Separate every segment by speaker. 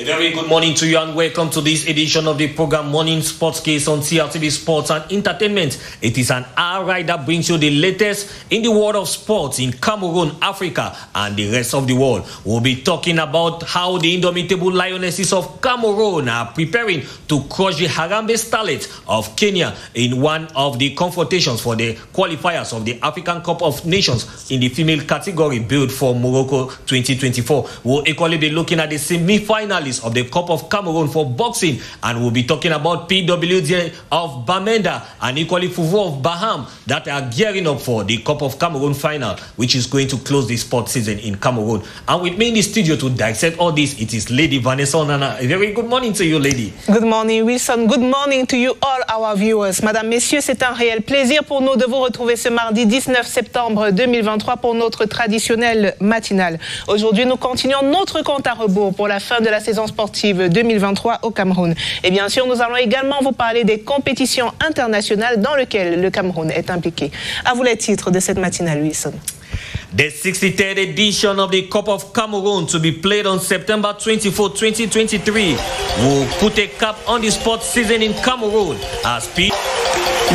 Speaker 1: very good morning to you and welcome to this edition of the program Morning Sports Case on CRTV Sports and Entertainment. It is an hour ride that brings you the latest in the world of sports in Cameroon, Africa and the rest of the world. We'll be talking about how the indomitable Lionesses of Cameroon are preparing to crush the Harambee Starlets of Kenya in one of the confrontations for the qualifiers of the African Cup of Nations in the female category built for Morocco 2024. We'll equally be looking at the semi-finalists of the Cup of Cameroon for boxing, and we'll be talking about PWD of Bamenda and equally Fufu of Baham that are gearing up for the Cup of Cameroon final, which is going to close the sports season in Cameroon. And with me in the studio to dissect all this, it is Lady Vanessa Onana. A very good morning to you, lady.
Speaker 2: Good morning, Wilson. Good morning to you all our viewers. Madame, messieurs, c'est un réel plaisir pour nous de vous retrouver ce mardi 19 septembre 2023 pour notre traditionnel matinal. Aujourd'hui, nous continuons notre compte à rebours pour la fin de la saison sportive 2023 au Cameroun. Et bien sûr, nous allons également vous parler des compétitions internationales dans lesquelles le Cameroun est impliqué. À vous les titres de cette matinale, Wilson.
Speaker 1: The 63rd edition of the Cup of Cameroon to be played on September 24, 2023 will put a cap on the sports season in Cameroon as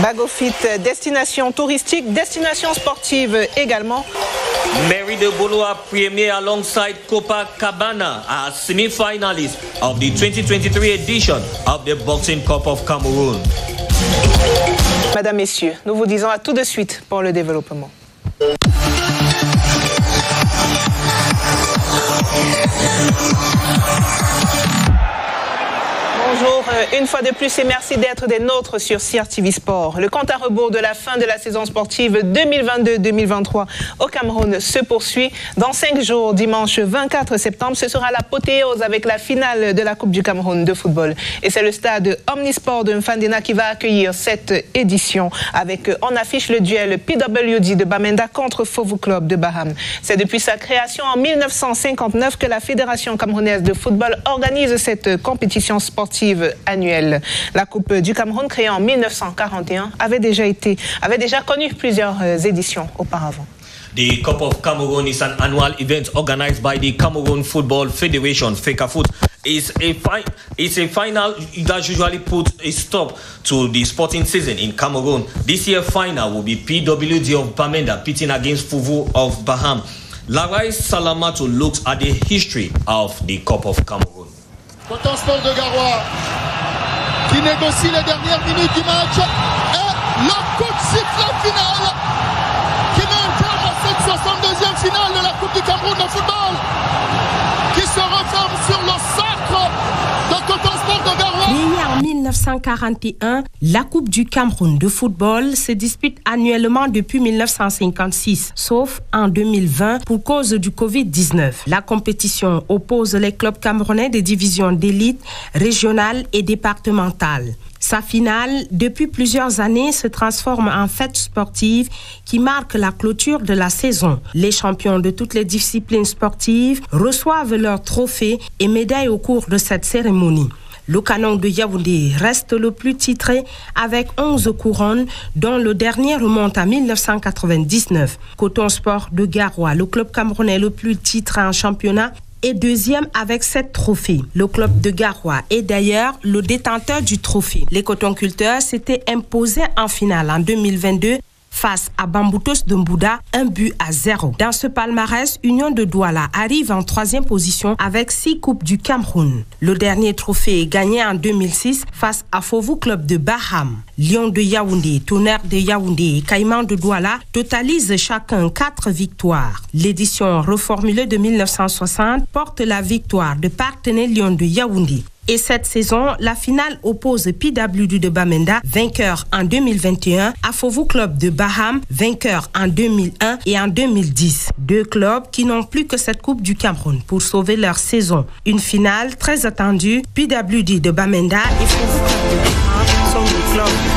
Speaker 2: Bagofit, destination touristique, destination sportive également.
Speaker 1: Mary de Boloa premier alongside Copacabana as semi-finalists of the 2023 edition of the Boxing Cup of Cameroon.
Speaker 2: Madame, messieurs, nous vous disons à tout de suite pour le développement. Bonjour, une fois de plus et merci d'être des nôtres sur CRTV Sport. Le compte à rebours de la fin de la saison sportive 2022-2023 au Cameroun se poursuit. Dans 5 jours, dimanche 24 septembre, ce sera l'apothéose avec la finale de la Coupe du Cameroun de football. Et c'est le stade Omnisport de Mfandena qui va accueillir cette édition avec en affiche le duel PWD de Bamenda contre Fufu Club de Baham. C'est depuis sa création en 1959 que la Fédération camerounaise de football organise cette compétition sportive annuelle. La Coupe du Cameroun, créée en 1941, avait déjà connu plusieurs éditions auparavant.
Speaker 1: The Cup of Cameroon is an annual event organized by the Cameroon Football Federation, FECAFOOT. It's a final that usually puts a stop to the sporting season in Cameroon. This year's final will be PWD of Bamenda pitting against Fufu of Baham. Larai Salamatu looks at the history of the Cup of Cameroon.
Speaker 3: Coton Sport de Garoua qui négocie les dernières minutes du match et le coup de sifflet final qui met un terme à cette 62e finale de la Coupe du Cameroun de football qui se referme sur le sacre de Coton Sport de Garoua.
Speaker 4: Créée en 1941, la Coupe du Cameroun de football se dispute annuellement depuis 1956, sauf en 2020 pour cause du Covid-19. La compétition oppose les clubs camerounais des divisions d'élite, régionales et départementales. Sa finale, depuis plusieurs années, se transforme en fête sportive qui marque la clôture de la saison. Les champions de toutes les disciplines sportives reçoivent leurs trophées et médailles au cours de cette cérémonie. Le Canon de Yaoundé reste le plus titré avec 11 couronnes, dont le dernier remonte à 1999. Coton Sport de Garoua, le club camerounais le plus titré en championnat, est deuxième avec 7 trophées. Le club de Garoua est d'ailleurs le détenteur du trophée. Les cotonculteurs s'étaient imposés en finale en 2022 face à Bamboutos de Mbouda, 1-0. Dans ce palmarès, Union de Douala arrive en 3e position avec 6 coupes du Cameroun. Le dernier trophée est gagné en 2006 face à Fufu Club de Baham. Lion de Yaoundé, Tonnerre de Yaoundé et Caïman de Douala totalisent chacun 4 victoires. L'édition reformulée de 1960 porte la victoire de Partenaire Lion de Yaoundé. Et cette saison, la finale oppose PWD de Bamenda, vainqueur en 2021, à Fufu Club de Baham, vainqueur en 2001 et en 2010. 2 clubs qui n'ont plus que cette Coupe du Cameroun pour sauver leur saison. Une finale très attendue, PWD de Bamenda et Fufu Club de Baham sont des clubs de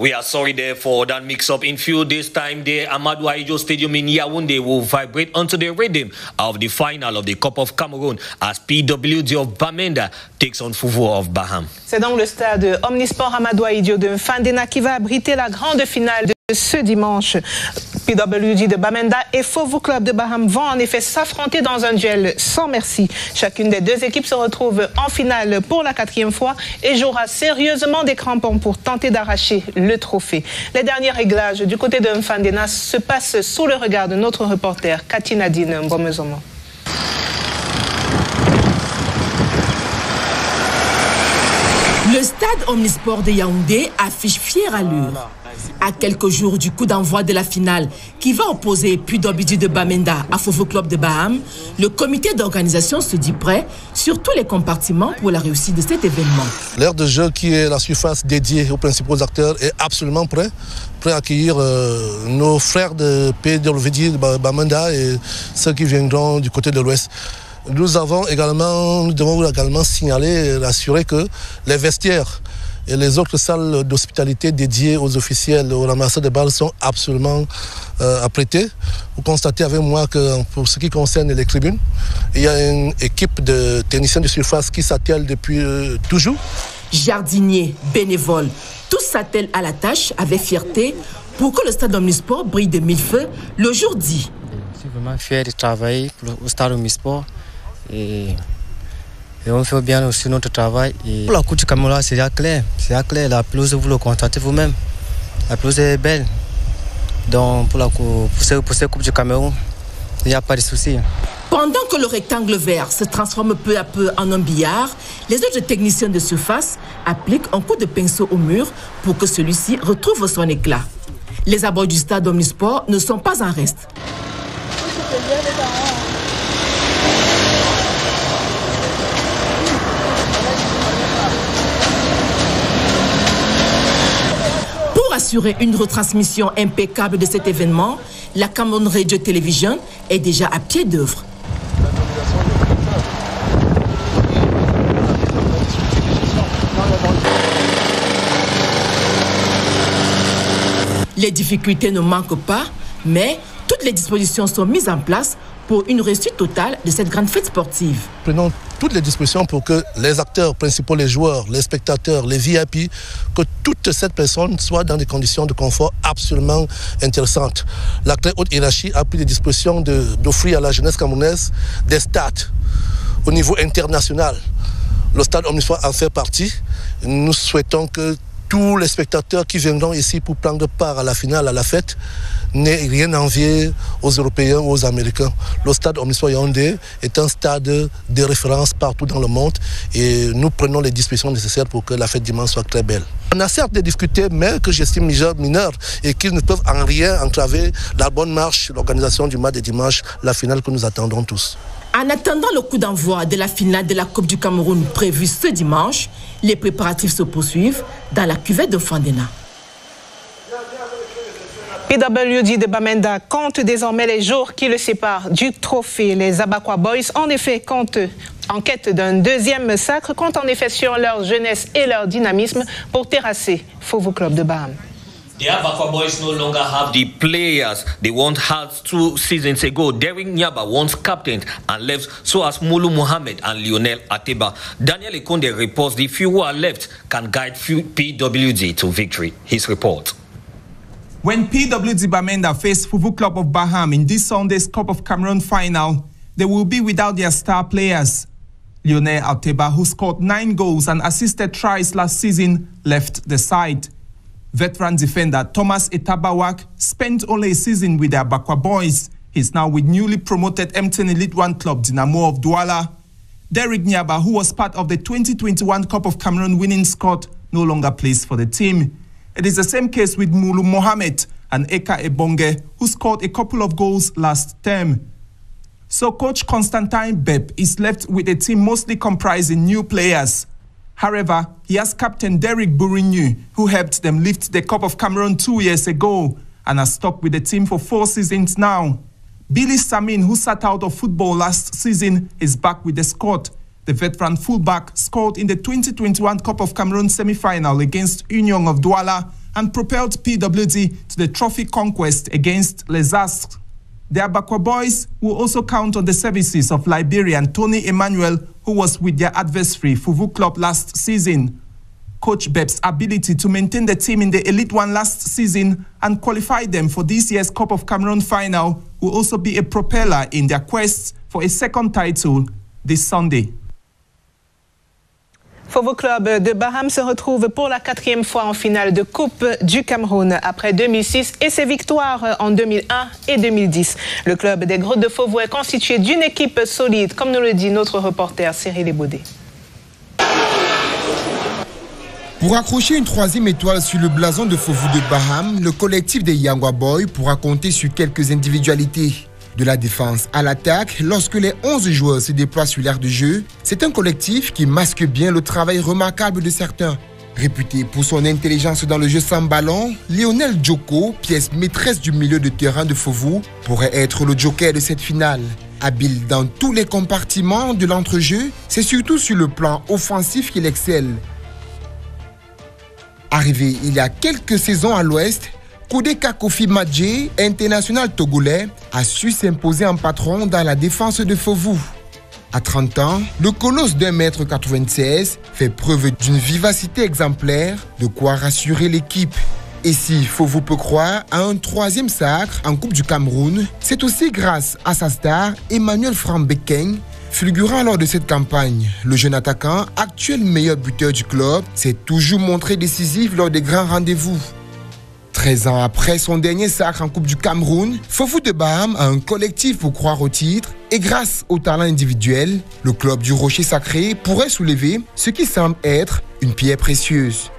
Speaker 1: We are sorry there for that mix-up. In few days' time, the Amadou Ahidjo Stadium in Yaoundé will vibrate onto the rhythm of the final of the Cup of Cameroon as PWD of Bamenda takes on Fufu of Baham.
Speaker 2: C'est donc le stade Omnisport Amadou Ahidjo de Mfandena qui va abriter la grande finale de Ce dimanche, PWD de Bamenda et Fovu Club de Baham vont en effet s'affronter dans un duel sans merci. Chacune des deux équipes se retrouve en finale pour la 4e fois et jouera sérieusement des crampons pour tenter d'arracher le trophée. Les derniers réglages du côté de Mfandena se passent sous le regard de notre reporter Cathy Nadine Mbomezomo.
Speaker 5: Le stade Omnisport de Yaoundé affiche fière allure. À quelques jours du coup d'envoi de la finale qui va opposer PWD de Bamenda à Fovu Club de Baham, le comité d'organisation se dit prêt sur tous les compartiments pour la réussite de cet événement.
Speaker 6: L'aire de jeu qui est la surface dédiée aux principaux acteurs est absolument prêt à accueillir nos frères de PWD de Bamenda et ceux qui viendront du côté de l'Ouest. Nous devons également signaler et assurer que les vestiaires et les autres salles d'hospitalité dédiées aux officiels, aux ramasseurs de balles sont absolument apprêtées. Vous constatez avec moi que pour ce qui concerne les tribunes, il y a une équipe de techniciens de surface qui s'attelle depuis toujours.
Speaker 5: Jardiniers, bénévoles, tous s'attellent à la tâche avec fierté pour que le stade Omnisport brille de mille feux le jour dit.
Speaker 7: Je suis vraiment fier de travailler au stade Omnisport et on fait bien aussi notre travail. Et pour la Coupe du Cameroun, c'est clair. La pelouse, vous le constatez vous-même. La pelouse est belle. Donc pour cette Coupe du Cameroun, il n'y a pas de souci.
Speaker 5: Pendant que le rectangle vert se transforme peu à peu en un billard, les autres techniciens de surface appliquent un coup de pinceau au mur pour que celui-ci retrouve son éclat. Les abords du stade Omnisport ne sont pas en reste. Pour assurer une retransmission impeccable de cet événement, la Cameroun Radio Television est déjà à pied d'œuvre. Les difficultés ne manquent pas, mais toutes les dispositions sont mises en place pour une réussite totale de cette grande fête sportive.
Speaker 6: Prenons toutes les dispositions pour que les acteurs principaux, les joueurs, les spectateurs, les VIP, que toute cette personne soit dans des conditions de confort absolument intéressantes. La très haute hiérarchie a pris des dispositions d'offrir à la jeunesse camerounaise des stades au niveau international. Le stade Omnisport en fait partie. Nous souhaitons que tous les spectateurs qui viendront ici pour prendre part à la finale, à la fête, n'aient rien à envier aux Européens ou aux Américains. Le stade Omnisport Yaoundé est un stade de référence partout dans le monde et nous prenons les dispositions nécessaires pour que la fête dimanche soit très belle. On a certes des difficultés, mais que j'estime mineures et qui ne peuvent en rien entraver la bonne marche, l'organisation du match de dimanche, la finale que nous attendons tous.
Speaker 5: En attendant le coup d'envoi de la finale de la Coupe du Cameroun prévue ce dimanche, les préparatifs se poursuivent dans la cuvette de Mfandena.
Speaker 2: PWD de Bamenda compte désormais les jours qui le séparent du trophée. Les Abakwa Boys, en effet, en quête d'un deuxième sacre, comptent en effet sur leur jeunesse et leur dynamisme pour terrasser Fovu Club de Baham.
Speaker 1: The Abakwa Boys no longer have the players they once had 2 seasons ago. Derek Nyaba once captained and left, so as Mulu Mohammed and Lionel Ateba. Daniel Ekonde reports the few who are left can guide PWD to victory. His report.
Speaker 8: When PWD Bamenda face Fovu Club of Baham in this Sunday's Cup of Cameroon final, they will be without their star players. Lionel Ateba, who scored 9 goals and assisted tries last season, left the side. Veteran defender Thomas Etabawak spent only a season with the Abakwa Boys. He's now with newly promoted MTN Elite 1 club Dynamo of Douala. Derek Nyaba, who was part of the 2021 Cup of Cameroon winning squad, no longer plays for the team. It is the same case with Mulu Mohammed and Eka Ebonge, who scored a couple of goals last term. So coach Constantine Bep is left with a team mostly comprising new players. However, he has captain Derek Bourigny, who helped them lift the Cup of Cameroon 2 years ago and has stuck with the team for 4 seasons now. Billy Samin, who sat out of football last season, is back with the squad. The veteran fullback scored in the 2021 Cup of Cameroon semi-final against Union of Douala and propelled PWD to the trophy conquest against Les Astres. The Abakwa Boys will also count on the services of Liberian Tony Emmanuel, who was with their adversary Fovu Club last season. Coach Bep's ability to maintain the team in the Elite One last season and qualify them for this year's Cup of Cameroon final will also be a propeller in their quest for a second title this Sunday.
Speaker 2: Fofo Club de Baham se retrouve pour la 4e fois en finale de Coupe du Cameroun après 2006 et ses victoires en 2001 et 2010. Le club des Grottes de Fofo est constitué d'une équipe solide, comme nous le dit notre reporter Cyril Ebodé.
Speaker 9: Pour accrocher une 3e étoile sur le blason de Fofo de Baham, le collectif des Yangwa Boys pourra compter sur quelques individualités. De la défense à l'attaque, lorsque les 11 joueurs se déploient sur l'aire de jeu, c'est un collectif qui masque bien le travail remarquable de certains. Réputé pour son intelligence dans le jeu sans ballon, Lionel Djoko, pièce maîtresse du milieu de terrain de Fofo, pourrait être le joker de cette finale. Habile dans tous les compartiments de l'entrejeu, c'est surtout sur le plan offensif qu'il excelle. Arrivé il y a quelques saisons à l'Ouest, Kodeka Kofi Madje, international togolais, a su s'imposer en patron dans la défense de Fofo. À 30 ans, le colosse d'1,96 m fait preuve d'une vivacité exemplaire, de quoi rassurer l'équipe. Et si Fofo peut croire à un 3e sacre en Coupe du Cameroun, c'est aussi grâce à sa star Emmanuel Frambekeng, fulgurant lors de cette campagne. Le jeune attaquant, actuel meilleur buteur du club, s'est toujours montré décisif lors des grands rendez-vous. 13 ans après son dernier sacre en Coupe du Cameroun, Fofo de Baham a un collectif pour croire au titre et grâce au talent individuel, le club du Rocher Sacré pourrait soulever ce qui semble être une pierre précieuse.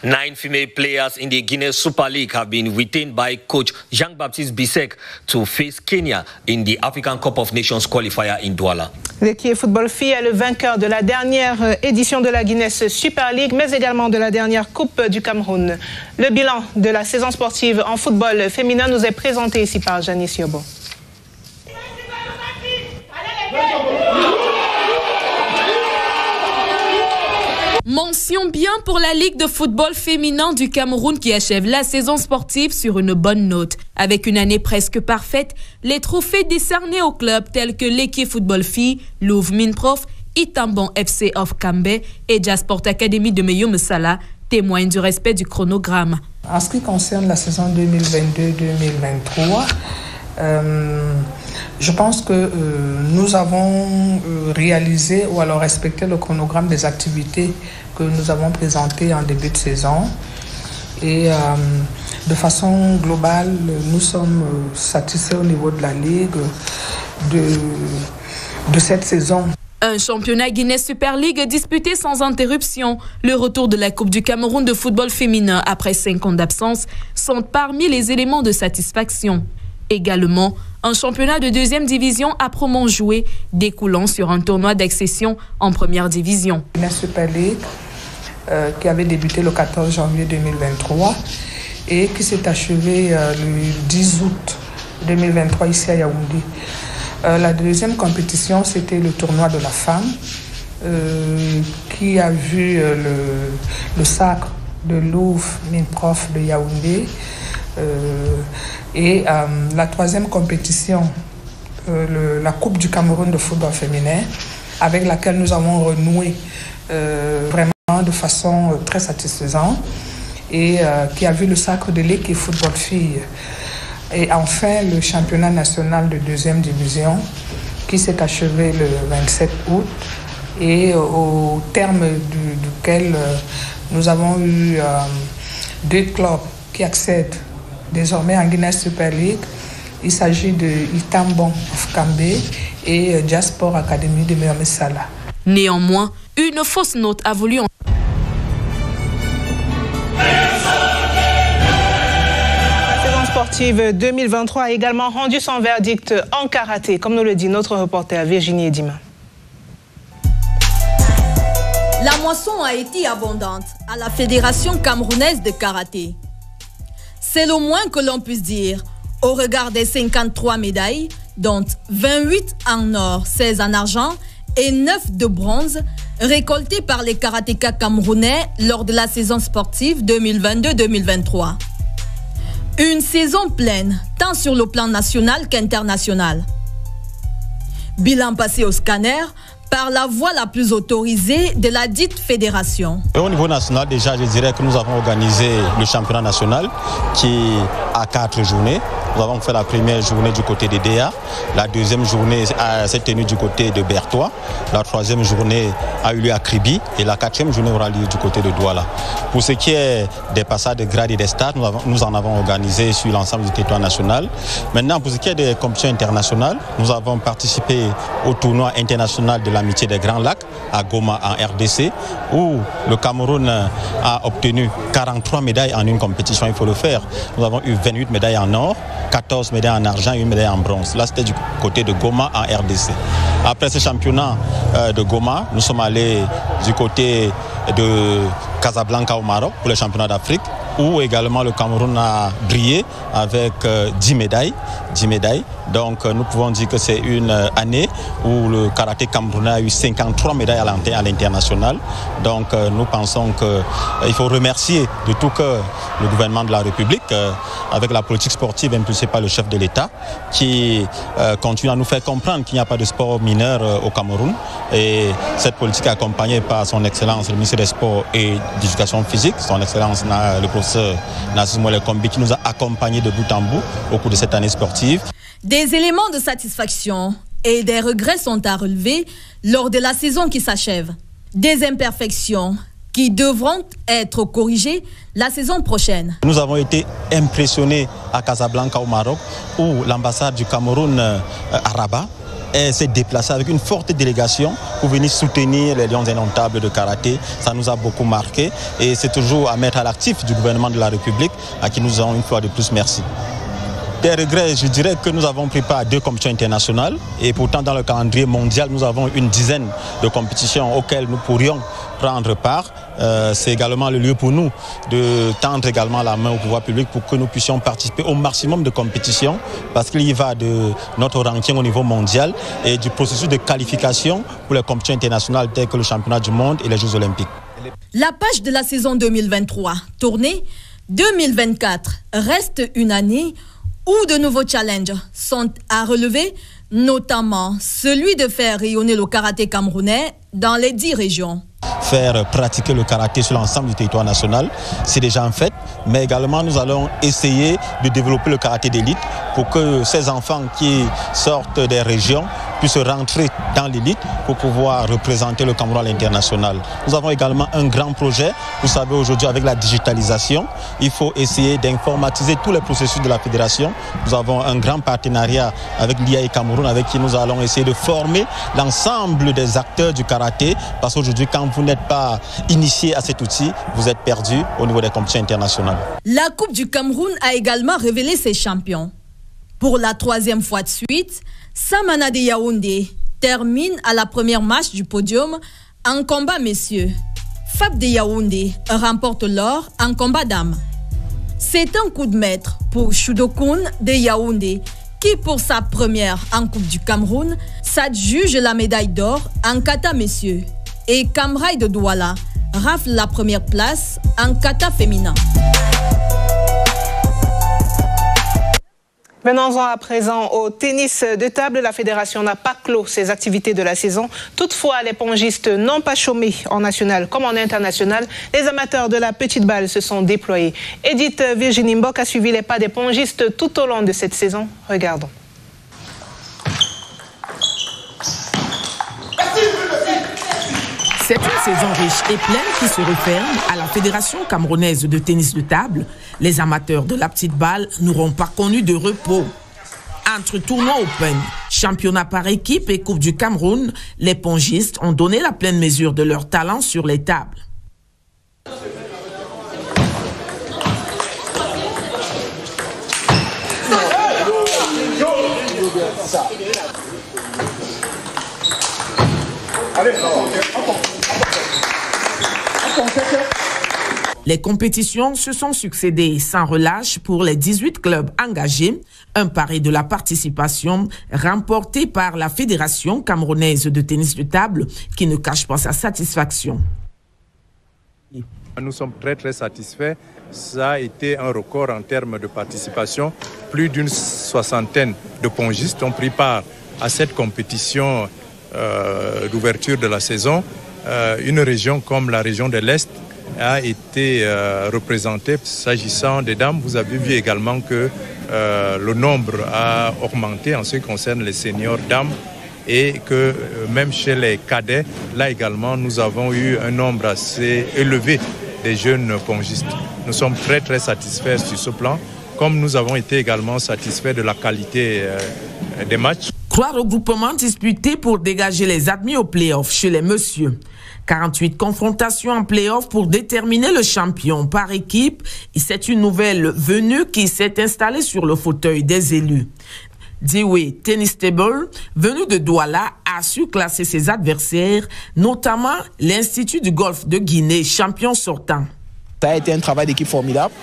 Speaker 1: 9 female players in the Guinness Super League have been retained by coach Jean-Baptiste Bissek to face Kenya in the African Cup of Nations qualifier in Douala.
Speaker 2: L'équipe football fille est le vainqueur de la dernière édition de la Guinness Super League, mais également de la dernière Coupe du Cameroun. Le bilan de la saison sportive en football féminin nous est présenté ici par Janice Yobo.
Speaker 5: Mention bien pour la Ligue de football féminin du Cameroun qui achève la saison sportive sur une bonne note. Avec une année presque parfaite, les trophées décernés aux clubs tels que l'équipe football filles, Louvre Minprof, Itambon FC of Kambe et Jasport Academy de Meyo Messala témoignent du respect du chronogramme.
Speaker 10: En ce qui concerne la saison 2022-2023, je pense que nous avons réalisé ou alors respecté le chronogramme des activités que nous avons présentées en début de saison. Et de façon globale, nous sommes satisfaits au niveau de la Ligue de cette saison.
Speaker 5: Un championnat Guinness Super League disputé sans interruption. Le retour de la Coupe du Cameroun de football féminin après 5 ans d'absence sont parmi les éléments de satisfaction. Également, un championnat de 2e division âprement joué, découlant sur un tournoi d'accession en 1re division.
Speaker 10: La Super League qui avait débuté le 14 janvier 2023 et qui s'est achevée le 10 août 2023 ici à Yaoundé. La 2e compétition, c'était le tournoi de la femme qui a vu le sacre de Louvre Minprof de Yaoundé. Et la 3e compétition, la Coupe du Cameroun de football féminin, avec laquelle nous avons renoué vraiment de façon très satisfaisante et qui a vu le sacre de l'équipe football filles. Et enfin, le championnat national de 2e division qui s'est achevé le 27 août et au terme duquel nous avons eu 2 clubs qui accèdent désormais en Guinness Super League. Il s'agit de Itambon of Kambe et Jasport Academy de Meyo Messala.
Speaker 5: Néanmoins, une fausse note a voulu en...
Speaker 2: La saison sportive 2023 a également rendu son verdict en karaté, comme nous le dit notre reporter Virginie Edima.
Speaker 11: La moisson a été abondante à la Fédération camerounaise de karaté. C'est le moins que l'on puisse dire, au regard des 53 médailles, dont 28 en or, 16 en argent et 9 de bronze, récoltées par les karatékas camerounais lors de la saison sportive 2022-2023. Une saison pleine, tant sur le plan national qu'international. Bilan passé au scanner, par la voie la plus autorisée de la dite fédération.
Speaker 12: Et au niveau national, déjà, je dirais que nous avons organisé le championnat national qui a 4 journées. Nous avons fait la première journée du côté de Déa, la deuxième journée s'est tenue du côté de Bertois, la troisième journée a eu lieu à Kribi et la quatrième journée aura lieu du côté de Douala. Pour ce qui est des passages de grades et des stades, nous en avons organisé sur l'ensemble du territoire national. Maintenant, pour ce qui est des compétitions internationales, nous avons participé au tournoi international de l'amitié des Grands Lacs à Goma en RDC, où le Cameroun a obtenu 43 médailles en une compétition, il faut le faire. Nous avons eu 28 médailles en or, 14 médailles en argent et une médaille en bronze. Là, c'était du côté de Goma en RDC. Après ce championnat de Goma, nous sommes allés du côté de Casablanca au Maroc pour le championnat d'Afrique, où également le Cameroun a brillé avec 10 médailles. Donc nous pouvons dire que c'est une année où le karaté camerounais a eu 53 médailles à l'international. Donc nous pensons qu'il faut remercier de tout cœur le gouvernement de la République avec la politique sportive impulsée par le chef de l'État qui continue à nous faire comprendre qu'il n'y a pas de sport mineur au Cameroun. Et cette politique est accompagnée par son Excellence le ministre des Sports et de l'Éducation physique, son Excellence le professeur Nassir Moulay Kombi qui nous a accompagnés de bout en bout au cours de cette année sportive.
Speaker 11: Des éléments de satisfaction et des regrets sont à relever lors de la saison qui s'achève. Des imperfections qui devront être corrigées la saison prochaine.
Speaker 12: Nous avons été impressionnés à Casablanca au Maroc où l'ambassade du Cameroun à Rabat s'est déplacée avec une forte délégation pour venir soutenir les Lions indomptables de karaté. Ça nous a beaucoup marqué et c'est toujours à mettre à l'actif du gouvernement de la République à qui nous disons une fois de plus merci. Des regrets, je dirais que nous avons pris part à 2 compétitions internationales et pourtant dans le calendrier mondial, nous avons une dizaine de compétitions auxquelles nous pourrions prendre part. C'est également le lieu pour nous de tendre également la main au pouvoir public pour que nous puissions participer au maximum de compétitions parce qu'il y va de notre ranking au niveau mondial et du processus de qualification pour les compétitions internationales telles que le championnat du monde et les Jeux olympiques.
Speaker 11: La page de la saison 2023 tournée 2024 reste une année où de nouveaux challenges sont à relever, notamment celui de faire rayonner le karaté camerounais dans les 10 régions.
Speaker 12: Faire pratiquer le karaté sur l'ensemble du territoire national, c'est déjà un fait, mais également nous allons essayer de développer le karaté d'élite pour que ces enfants qui sortent des régions puissent rentrer dans l'élite pour pouvoir représenter le Cameroun à l'international. Nous avons également un grand projet, vous savez aujourd'hui avec la digitalisation, il faut essayer d'informatiser tous les processus de la fédération. Nous avons un grand partenariat avec l'IAE Cameroun avec qui nous allons essayer de former l'ensemble des acteurs du karaté parce qu'aujourd'hui quand vous n'êtes pas initié à cet outil, vous êtes perdu au niveau des compétitions internationales.
Speaker 11: La Coupe du Cameroun a également révélé ses champions. Pour la 3e fois de suite, Samana de Yaoundé termine à la première marche du podium en combat messieurs. Fab de Yaoundé remporte l'or en combat dames. C'est un coup de maître pour Choudokun de Yaoundé qui, pour sa première en Coupe du Cameroun, s'adjuge la médaille d'or en kata messieurs. Et Kamraï de Douala rafle la première place en kata féminin.
Speaker 2: Venons-en à présent au tennis de table. La fédération n'a pas clos ses activités de la saison. Toutefois, les pongistes n'ont pas chômé en national comme en international. Les amateurs de la petite balle se sont déployés. Edith Virginie Mbok a suivi les pas des pongistes tout au long de cette saison. Regardons.
Speaker 5: C'est une saison riche et pleine qui se referme à la Fédération camerounaise de tennis de table. Les amateurs de la petite balle n'auront pas connu de repos. Entre tournois open, championnat par équipe et Coupe du Cameroun, les pongistes ont donné la pleine mesure de leur talent sur les tables. Les compétitions se sont succédées sans relâche pour les 18 clubs engagés, un pari de la participation remporté par la Fédération camerounaise de tennis de table qui ne cache pas sa satisfaction.
Speaker 13: Nous sommes très satisfaits. Ça a été un record en termes de participation. Plus d'une 60aine de pongistes ont pris part à cette compétition d'ouverture de la saison, une région comme la région de l'Est a été représentée. S'agissant des dames, vous avez vu également que le nombre a augmenté en ce qui concerne les seniors dames et que même chez les cadets, là également, nous avons eu un nombre assez élevé des jeunes pongistes. Nous sommes très très satisfaits sur ce plan, comme nous avons été également satisfaits de la qualité des matchs.
Speaker 14: 3 regroupements disputés pour dégager les admis aux playoffs chez les messieurs. 48 confrontations en playoffs pour déterminer le champion par équipe. Et c'est une nouvelle venue qui s'est installée sur le fauteuil des élus. Dewey Tennis Table, venu de Douala, a su classer ses adversaires, notamment l'Institut du golf de Guinée, champion sortant.
Speaker 15: Ça a été un travail d'équipe formidable.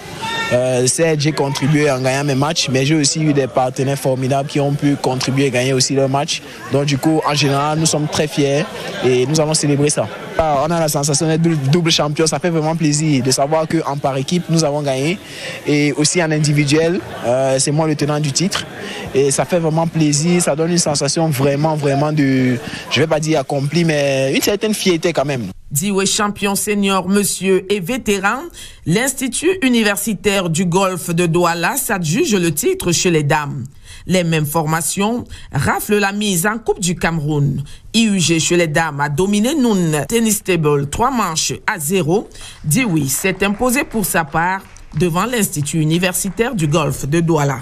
Speaker 15: J'ai contribué en gagnant mes matchs, mais j'ai aussi eu des partenaires formidables qui ont pu contribuer à gagner aussi leurs matchs. Donc du coup, en général, nous sommes très fiers et nous allons célébrer ça. On a la sensation d'être double champion, ça fait vraiment plaisir de savoir qu'en par équipe, nous avons gagné. Et aussi en individuel, c'est moi le tenant du titre. Et ça fait vraiment plaisir, ça donne une sensation vraiment de, je ne vais pas dire accompli, mais une certaine fierté quand même.
Speaker 14: Dewey champion senior, monsieur et vétéran, l'Institut universitaire du golf de Douala s'adjuge le titre chez les dames. Les mêmes formations raflent la mise en Coupe du Cameroun. IUG chez les dames a dominé Noun Tennis Table 3-0. Dewey s'est imposé pour sa part devant l'Institut universitaire du golf de Douala.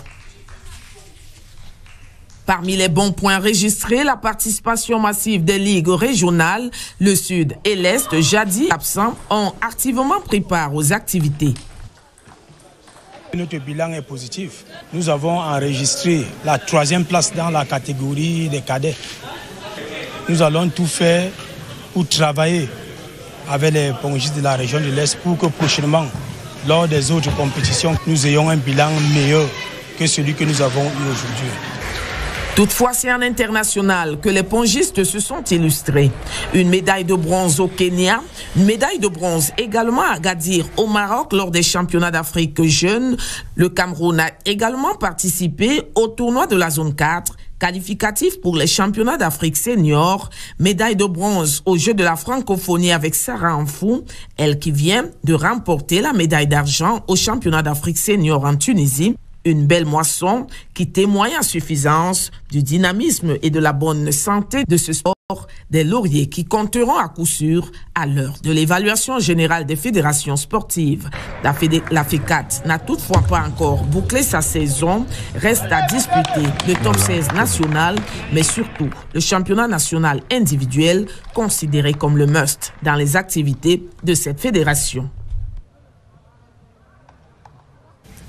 Speaker 14: Parmi les bons points enregistrés, la participation massive des ligues régionales, le Sud et l'Est, jadis absents, ont activement pris part aux activités.
Speaker 16: Notre bilan est positif. Nous avons enregistré la 3e place dans la catégorie des cadets. Nous allons tout faire pour travailler avec les pongistes de la région de l'Est pour que prochainement, lors des autres compétitions, nous ayons un bilan meilleur que celui que nous avons eu aujourd'hui.
Speaker 14: Toutefois, c'est en international que les pongistes se sont illustrés. Une médaille de bronze au Kenya, une médaille de bronze également à Agadir au Maroc lors des championnats d'Afrique jeunes. Le Cameroun a également participé au tournoi de la zone 4, qualificatif pour les championnats d'Afrique senior. Médaille de bronze aux Jeux de la francophonie avec Sarah Amfou, elle qui vient de remporter la médaille d'argent aux championnats d'Afrique senior en Tunisie. Une belle moisson qui témoigne à suffisance du dynamisme et de la bonne santé de ce sport, des lauriers qui compteront à coup sûr à l'heure de l'évaluation générale des fédérations sportives. La FECAT n'a toutefois pas encore bouclé sa saison, reste à disputer le top 16 national, mais surtout le championnat national individuel, considéré comme le must dans les activités de cette fédération.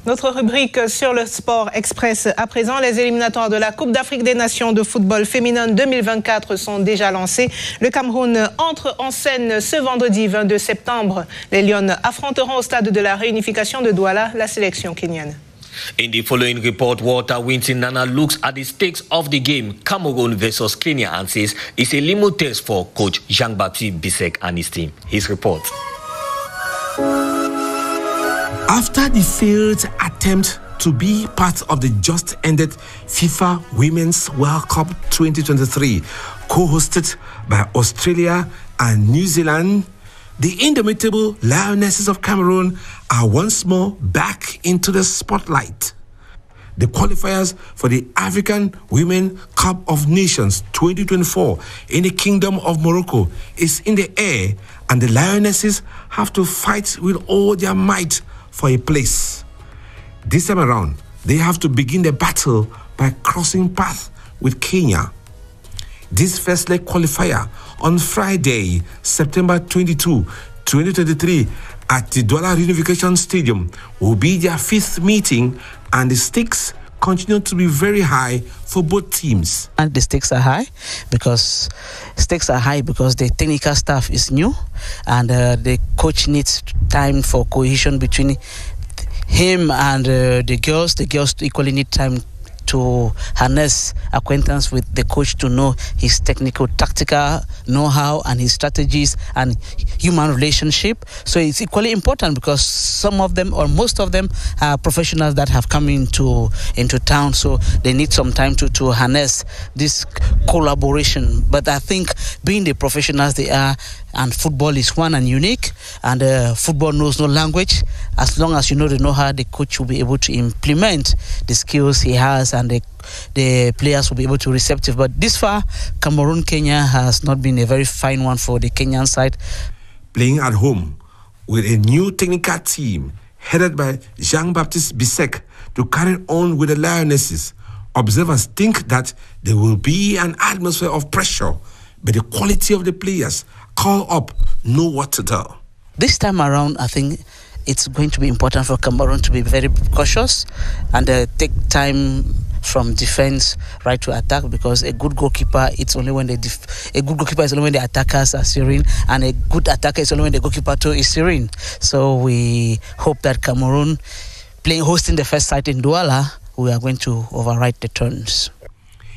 Speaker 2: Notre rubrique sur le sport express à présent. Les éliminatoires de la Coupe d'Afrique des Nations de football féminin 2024 sont déjà lancés. Le Cameroun entre en scène ce vendredi 22 septembre. Les Lions affronteront au stade de la réunification de Douala la sélection kenyane.
Speaker 1: In the following report, Walter Winton Nana looks at the stakes of the game, Cameroon versus Kenya, and says it's a limo test for coach Jean-Baptiste Bissek and his team. His report.
Speaker 17: After the failed attempt to be part of the just-ended FIFA Women's World Cup 2023, co-hosted by Australia and New Zealand, the indomitable Lionesses of Cameroon are once more back into the spotlight. The qualifiers for the African Women Cup of Nations 2024 in the Kingdom of Morocco is in the air, and the Lionesses have to fight with all their might for a place. This time around, they have to begin the battle by crossing paths with Kenya. This first leg qualifier on Friday, September 22, 2023 at the Douala Reunification Stadium will be their 5th meeting, and the stakes continue to be very high for both teams.
Speaker 18: And the stakes are high because the technical staff is new, and the coach needs time for cohesion between him and the girls. The girls equally need time to harness acquaintance with the coach to know his technical, tactical know-how and his strategies and human relationship. So it's equally important because some of them or most of them are professionals that have come into town, so they need some time to harness this collaboration. But I think being the professionals they are, and football is one and unique, and football knows no language. As long as you know the know-how, the coach will be able to implement the skills he has, and the players will be able to receptive. But this far, Cameroon-Kenya has not been a very fine one for the Kenyan side.
Speaker 17: Playing at home with a new technical team headed by Jean-Baptiste Bissek to carry on with the Lionesses, observers think that there will be an atmosphere of pressure, but the quality of the players call up know what to do.
Speaker 18: This time around, I think it's going to be important for Cameroon to be very cautious and take time from defense right to attack, because a good goalkeeper is only when the attackers are serene, and a good attacker is only when the goalkeeper too is serene. So we hope that Cameroon, hosting the first site in Douala, we are going to override the turns.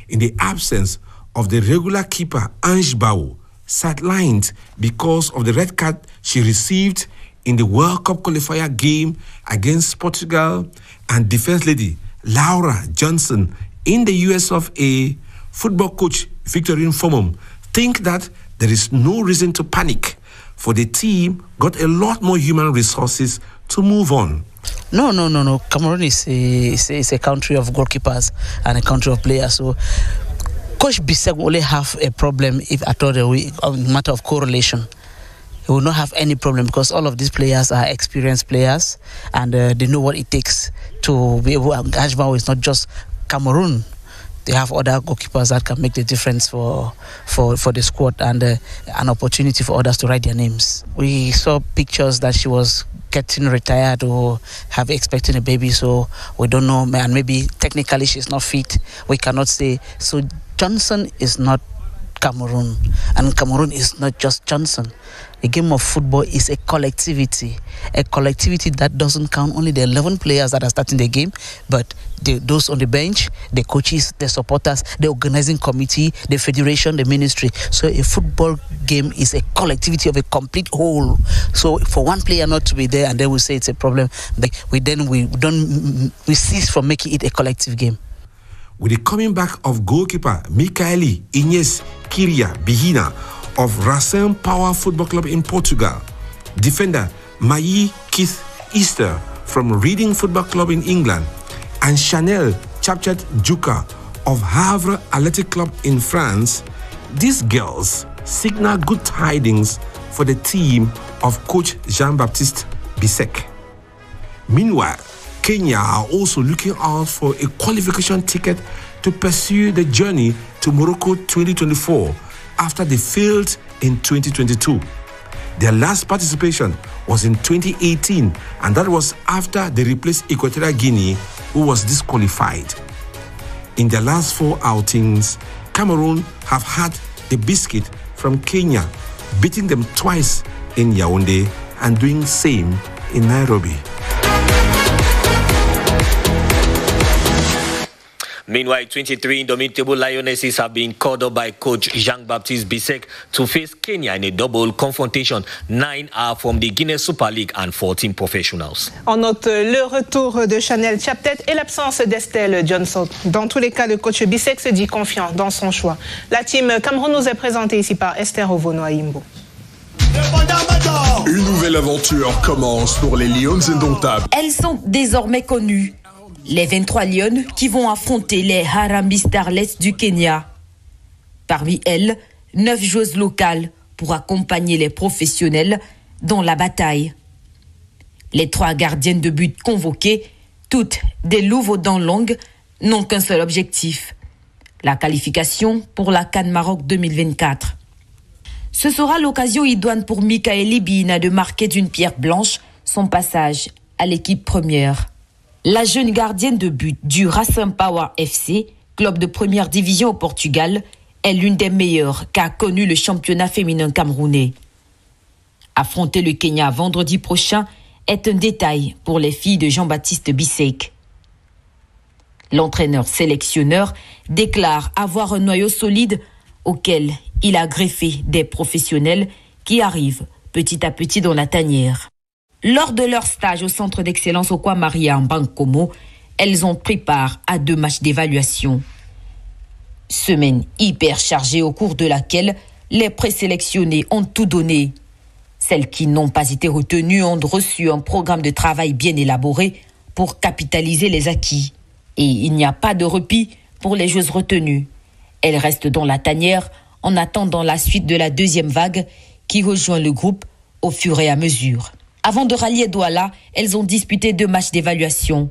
Speaker 17: In the absence of the regular keeper Ange Bao, sidelined because of the red card she received in the World Cup qualifier game against Portugal, and defense lady Laura Johnson in the US of A, football coach Victorine Fomum think that there is no reason to panic, for the team got a lot more human resources to move on.
Speaker 18: No. Cameroon is a country of goalkeepers and a country of players. So Coach Bissek will only have a problem if at all a matter of correlation. He will not have any problem because all of these players are experienced players, and they know what it takes to be able. Ajman is not just Cameroon. They have other goalkeepers that can make the difference for the squad, and an opportunity for others to write their names. We saw pictures that she was getting retired or expecting a baby, so we don't know, and maybe technically she's not fit. We cannot say. So Johnson is not Cameroon, and Cameroon is not just Johnson. A game of football is a collectivity that doesn't count only the 11 players that are starting the game, but those on the bench, the coaches, the supporters, the organizing committee, the federation, the ministry. So a football game is a collectivity of a complete whole. So for one player not to be there, and then we say it's a problem, we cease from making it a collective game.
Speaker 17: With the coming back of goalkeeper Michaeli Inês Kiria Bihina of Racing Power Football Club in Portugal, defender Mayi Keith Easter from Reading Football Club in England, and Chanel Chapchat Juka of Havre Athletic Club in France, these girls signal good tidings for the team of coach Jean-Baptiste Bissek. Meanwhile, Kenya are also looking out for a qualification ticket to pursue the journey to Morocco 2024 after they failed in 2022. Their last participation was in 2018, and that was after they replaced Equatorial Guinea, who was disqualified. In their last 4 outings, Cameroon have had the biscuit from Kenya, beating them twice in Yaoundé and doing same in Nairobi.
Speaker 1: Meanwhile, 23 indomitable Lionesses have been called up by coach Jean-Baptiste Bissek to face Kenya in a double confrontation. 9 are from the Guinea Super League and 14 professionals.
Speaker 2: On note le retour de Chanel Chaptet et l'absence d'Estelle Johnson. Dans tous les cas, le coach Bissek se dit confiant dans son choix. La team Cameroun nous est présentée ici par Esther Ovono-Aimbo.
Speaker 19: Une nouvelle aventure commence pour les Lions indomptables.
Speaker 20: Elles sont désormais connues. Les 23 Lions qui vont affronter les Harambee Starlets du Kenya. Parmi elles, 9 joueuses locales pour accompagner les professionnels dans la bataille. Les 3 gardiennes de but convoquées, toutes des louves aux dents longues, n'ont qu'un seul objectif, la qualification pour la CAN Maroc 2024. Ce sera l'occasion idoine pour Michaeli Bihina de marquer d'une pierre blanche son passage à l'équipe première. La jeune gardienne de but du Racing Power FC, club de première division au Portugal, est l'une des meilleures qu'a connu le championnat féminin camerounais. Affronter le Kenya vendredi prochain est un détail pour les filles de Jean-Baptiste Bissek. L'entraîneur sélectionneur déclare avoir un noyau solide auquel il a greffé des professionnels qui arrivent petit à petit dans la tanière. Lors de leur stage au centre d'excellence Okwa Maria en Bankomo, elles ont pris part à 2 matchs d'évaluation. Semaine hyper chargée au cours de laquelle les présélectionnés ont tout donné. Celles qui n'ont pas été retenues ont reçu un programme de travail bien élaboré pour capitaliser les acquis. Et il n'y a pas de répit pour les joueuses retenues. Elles restent dans la tanière en attendant la suite de la 2e vague qui rejoint le groupe au fur et à mesure. Avant de rallier Douala, elles ont disputé 2 matchs d'évaluation.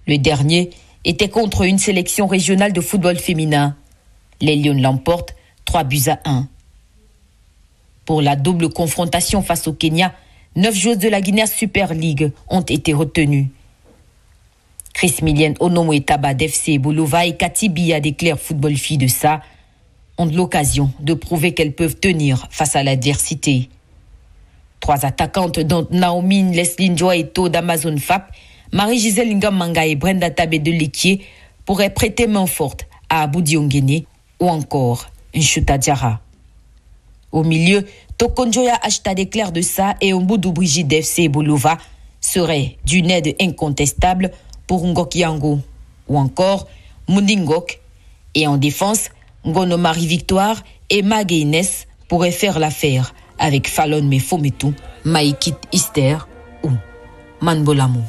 Speaker 20: Le dernier était contre une sélection régionale de football féminin. Les Lions l'emportent 3-1. Pour la double confrontation face au Kenya, 9 joueuses de la Guinea Super League ont été retenues. Chris Millian Onomo-Etaba d'FC Bolova et Cathy Bia d'Éclair Football Filles de SA ont l'occasion de prouver qu'elles peuvent tenir face à l'adversité. 3 attaquantes dont Naomi Leslie Njoaeto d'Amazon FAP, Marie-Gisèle Ngamanga et Brenda Tabé de Lequier pourraient prêter main forte à Abou Diongene ou encore Nshuta Diarra. Au milieu, Tokonjoya Ashta d'Éclair de SA et Omboudou Brigitte d'FC Bolova seraient d'une aide incontestable pour Ngok Yango ou encore Mundingok. Et en défense, Ngono Marie-Victoire et Mague Inès pourraient faire l'affaire avec Fallon Mefometou, Maïkit Ister ou Manbolamo.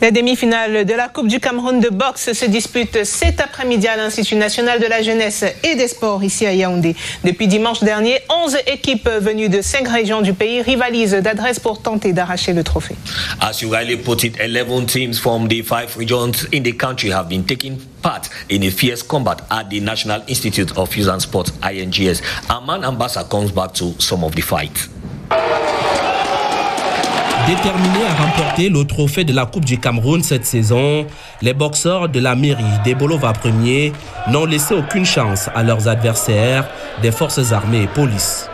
Speaker 2: Les demi-finales de la Coupe du Cameroun de boxe se disputent cet après-midi à l'Institut national de la jeunesse et des sports ici à Yaoundé. Depuis dimanche dernier, 11 équipes venues de 5 régions du pays rivalisent d'adresse pour tenter d'arracher le trophée.
Speaker 1: As you rightly put it, 11 teams from the 5 regions in the country have been taking part in a fierce combat at the National Institute of Youth and Sports, INGS. Aman Ambassa comes back to some of the fights.
Speaker 21: Déterminés à remporter le trophée de la Coupe du Cameroun cette saison, les boxeurs de la mairie des Bolova 1er n'ont laissé aucune chance à leurs adversaires des forces armées et police.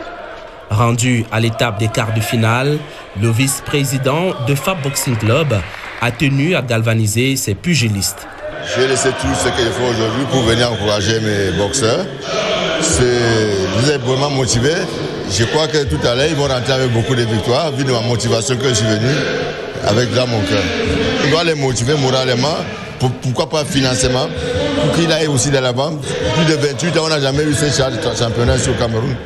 Speaker 21: Rendu à l'étape des quarts de finale, le vice-président de Fab Boxing Club a tenu à galvaniser ses pugilistes.
Speaker 22: J'ai laissé tout ce qu'il faut aujourd'hui pour venir encourager mes boxeurs. Je les ai vraiment motivés. Je crois que tout à l'heure, ils vont rentrer avec beaucoup de victoires, vu de ma motivation que je suis venu avec dans mon cœur. On doit les motiver moralement, pourquoi pas financièrement, pour qu'ils aillent aussi de l'avant. Plus de 28 ans, on n'a jamais eu ce championnat sur le Cameroun.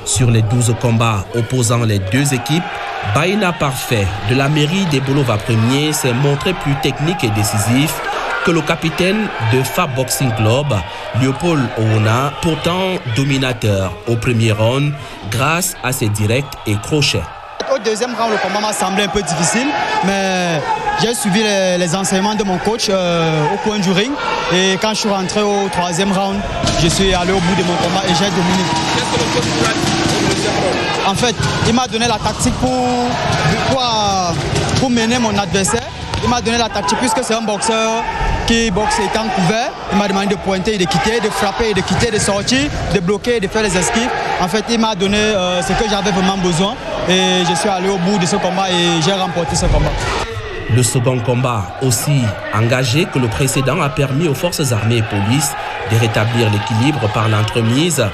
Speaker 21: Sur les 12 combats opposant les 2 équipes, Baïna Parfait de la mairie des Bolova 1er s'est montré plus technique et décisif que le capitaine de Fab Boxing Club, Léopold Ouna, pourtant dominateur au premier round grâce à ses directs et crochets.
Speaker 23: Au deuxième round, le combat m'a semblé un peu difficile, mais j'ai suivi les enseignements de mon coach au coin du ring. Et quand je suis rentré au 3e round, je suis allé au bout de mon combat et j'ai dominé. Qu'est-ce que le coach vous a dit? En fait, il m'a donné la tactique pour mener mon adversaire. Il m'a donné la tactique puisque c'est un boxeur qui boxe étant couvert. Il m'a demandé de pointer et de quitter, de frapper et de quitter, de sortir, de bloquer et de faire les esquives. En fait, il m'a donné ce que j'avais vraiment besoin. Et je suis allé au bout de ce combat et j'ai remporté ce combat.
Speaker 21: Le second combat, aussi engagé que le précédent, a permis aux forces armées et police de rétablir l'équilibre par l'entremise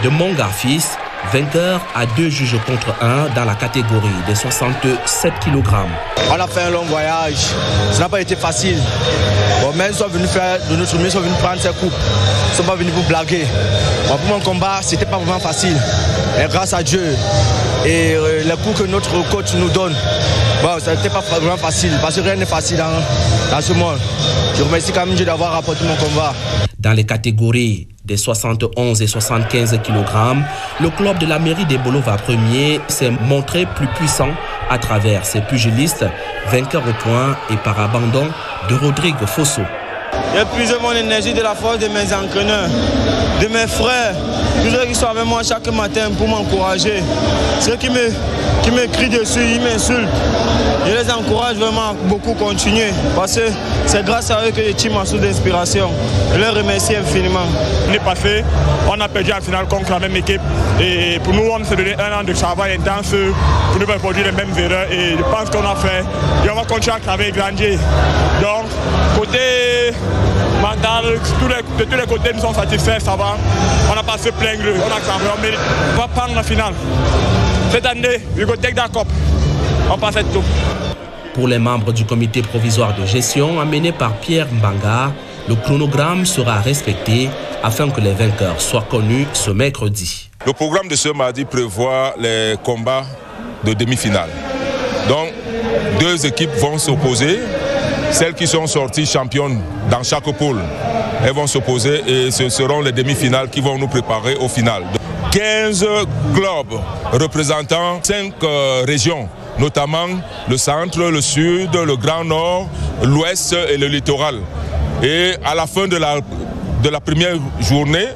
Speaker 21: de Mongarfis, vainqueur à 2 juges contre 1 dans la catégorie des 67 kg.
Speaker 15: On a fait un long voyage, ça n'a pas été facile. Bon, mais ils sont venus faire de notre mieux, ils sont venus prendre ces coups. Ils ne sont pas venus pour blaguer. Bon, pour mon combat, ce n'était pas vraiment facile. Et grâce à Dieu et les coups que notre coach nous donne, bon, ça n'était pas vraiment facile, parce que rien n'est facile dans ce monde. Je remercie quand même Dieu d'avoir rapporté mon combat.
Speaker 21: Dans les catégories des 71 et 75 kg, le club de la mairie des Bolova 1er s'est montré plus puissant à travers ses pugilistes, vainqueurs au point et par abandon de Rodrigue Fosso.
Speaker 24: J'ai puisé mon énergie de la force de mes entraîneurs, de mes frères
Speaker 23: tous ceux qui sont avec moi chaque matin pour m'encourager. Ceux qui me crient dessus, ils m'insultent. Je les encourage vraiment à beaucoup continuer parce que c'est grâce à eux que je tire ma source d'inspiration. Je les remercie infiniment.
Speaker 3: L'année passée, on a perdu en finale contre la même équipe et pour nous, on s'est donné un an de travail intense pour ne pas produire les mêmes erreurs et je pense qu'on a fait et on va continuer à travailler grandier. Donc, côté mental, de tous les côtés, nous sommes satisfaits, ça va. On n'a pas à se plaindre, on a travaillé, on mérite. On va prendre la finale. Cette année, we go take that cup. On passe à tout.
Speaker 21: Pour les membres du comité provisoire de gestion amené par Pierre Mbanga, le chronogramme sera respecté afin que les vainqueurs soient connus ce mercredi.
Speaker 4: Le programme de ce mardi prévoit les combats de demi-finale. Donc, 2 équipes vont s'opposer. Celles qui sont sorties championnes dans chaque poule, elles vont s'opposer et ce seront les demi-finales qui vont nous préparer au final. 15 clubs représentant 5 régions, notamment le centre, le sud, le Grand Nord, l'ouest et le littoral. Et à la fin de la première journée,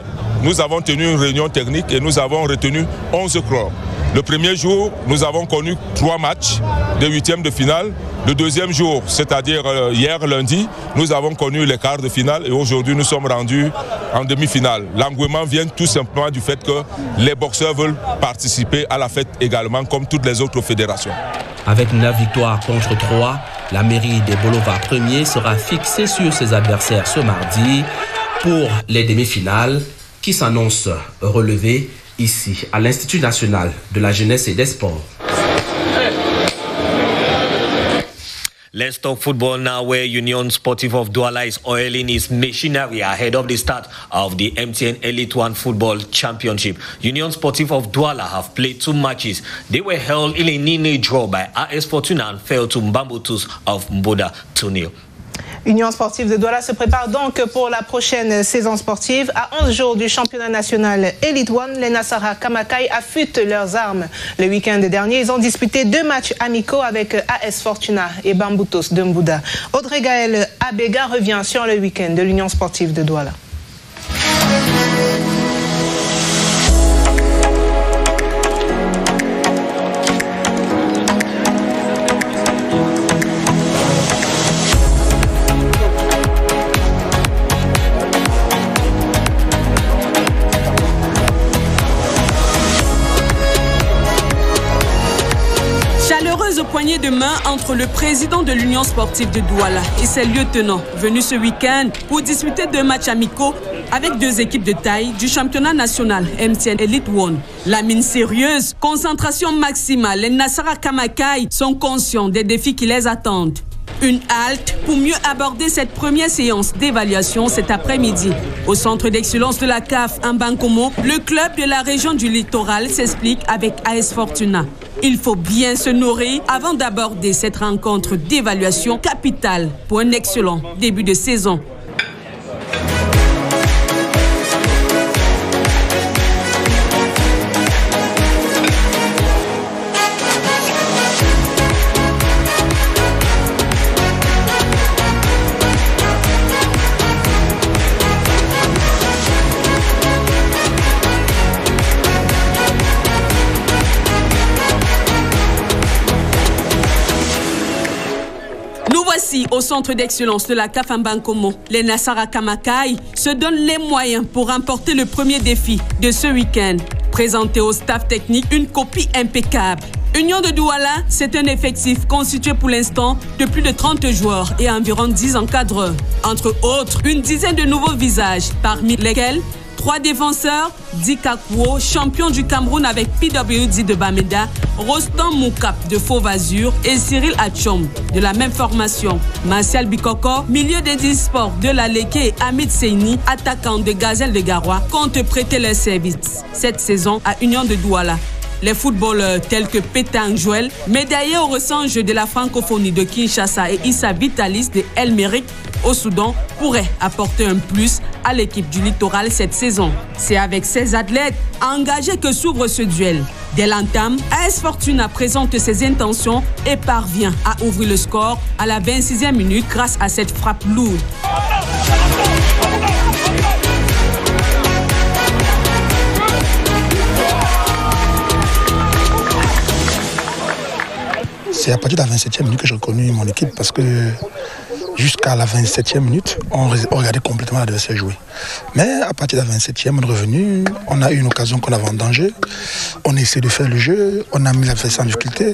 Speaker 4: nous avons tenu une réunion technique et nous avons retenu 11 clubs. Le premier jour, nous avons connu 3 matchs de 8e de finale. Le deuxième jour, c'est-à-dire hier lundi, nous avons connu les quarts de finale et aujourd'hui nous sommes rendus en demi-finale. L'engouement vient tout simplement du fait que les boxeurs veulent participer à la fête également comme toutes les autres fédérations.
Speaker 21: Avec 9 victoires contre 3, la mairie des Bolova premiers sera fixée sur ses adversaires ce mardi pour les demi-finales qui s'annoncent relevées ici à l'Institut national de la jeunesse et des sports.
Speaker 1: Let's talk football now, where Union Sportive of Douala is oiling its machinery ahead of the start of the MTN Elite One Football Championship. Union Sportive of Douala have played 2 matches. They were held in a 0-0 draw by AS Fortuna and fell to Mbambutus of Mboda 2-0.
Speaker 2: Union Sportive de Douala se prépare donc pour la prochaine saison sportive. À 11 jours du championnat national Elite One, les Nassara Kamakai affûtent leurs armes. Le week-end dernier, ils ont disputé 2 matchs amicaux avec AS Fortuna et Bambutos de Mbouda. Audrey Gaël Abega revient sur le week-end de l'Union Sportive de Douala.
Speaker 7: Poignée de main entre le président de l'Union Sportive de Douala et ses lieutenants venus ce week-end pour disputer 2 matchs amicaux avec 2 équipes de taille du championnat national MTN Elite One. La mine sérieuse, concentration maximale, les Nassara Kamakai sont conscients des défis qui les attendent. Une halte pour mieux aborder cette première séance d'évaluation cet après-midi. Au centre d'excellence de la CAF Mbankomo, le club de la région du littoral s'explique avec AS Fortuna. Il faut bien se nourrir avant d'aborder cette rencontre d'évaluation capitale pour un excellent début de saison. Au centre d'excellence de la CAF Mbankomo, les Nassara Kamakai se donnent les moyens pour remporter le premier défi de ce week-end. Présenter au staff technique une copie impeccable. Union de Douala, c'est un effectif constitué pour l'instant de plus de 30 joueurs et environ 10 encadreurs. Entre autres, une dizaine de nouveaux visages, parmi lesquels 3 défenseurs, Dikakwo, champion du Cameroun avec PWD de Bamenda, Rostan Moukap de Fauve-Azur et Cyril Atchom de la même formation. Martial Bikoko, milieu des e-sports de la Leke et Hamid Seini, attaquant de Gazelle de Garoua, comptent prêter leurs services cette saison à Union de Douala. Les footballeurs tels que Pétang Joël, médaillé au récent jeu de la francophonie de Kinshasa et Issa Vitalis de El Mérique au Soudan, pourraient apporter un plus à l'équipe du littoral cette saison. C'est avec ces athlètes engagés que s'ouvre ce duel. Dès l'entame, AS Fortuna présente ses intentions et parvient à ouvrir le score à la 26e minute grâce à cette frappe lourde.
Speaker 6: c'est à partir de la 27e minute que j'ai reconnu mon équipe parce que jusqu'à la 27e minute, on regardait complètement l'adversaire jouer. Mais à partir de la 27e, on est revenu, on a eu une occasion qu'on avait en danger, on a essayé de faire le jeu, on a mis l'adversaire en difficulté.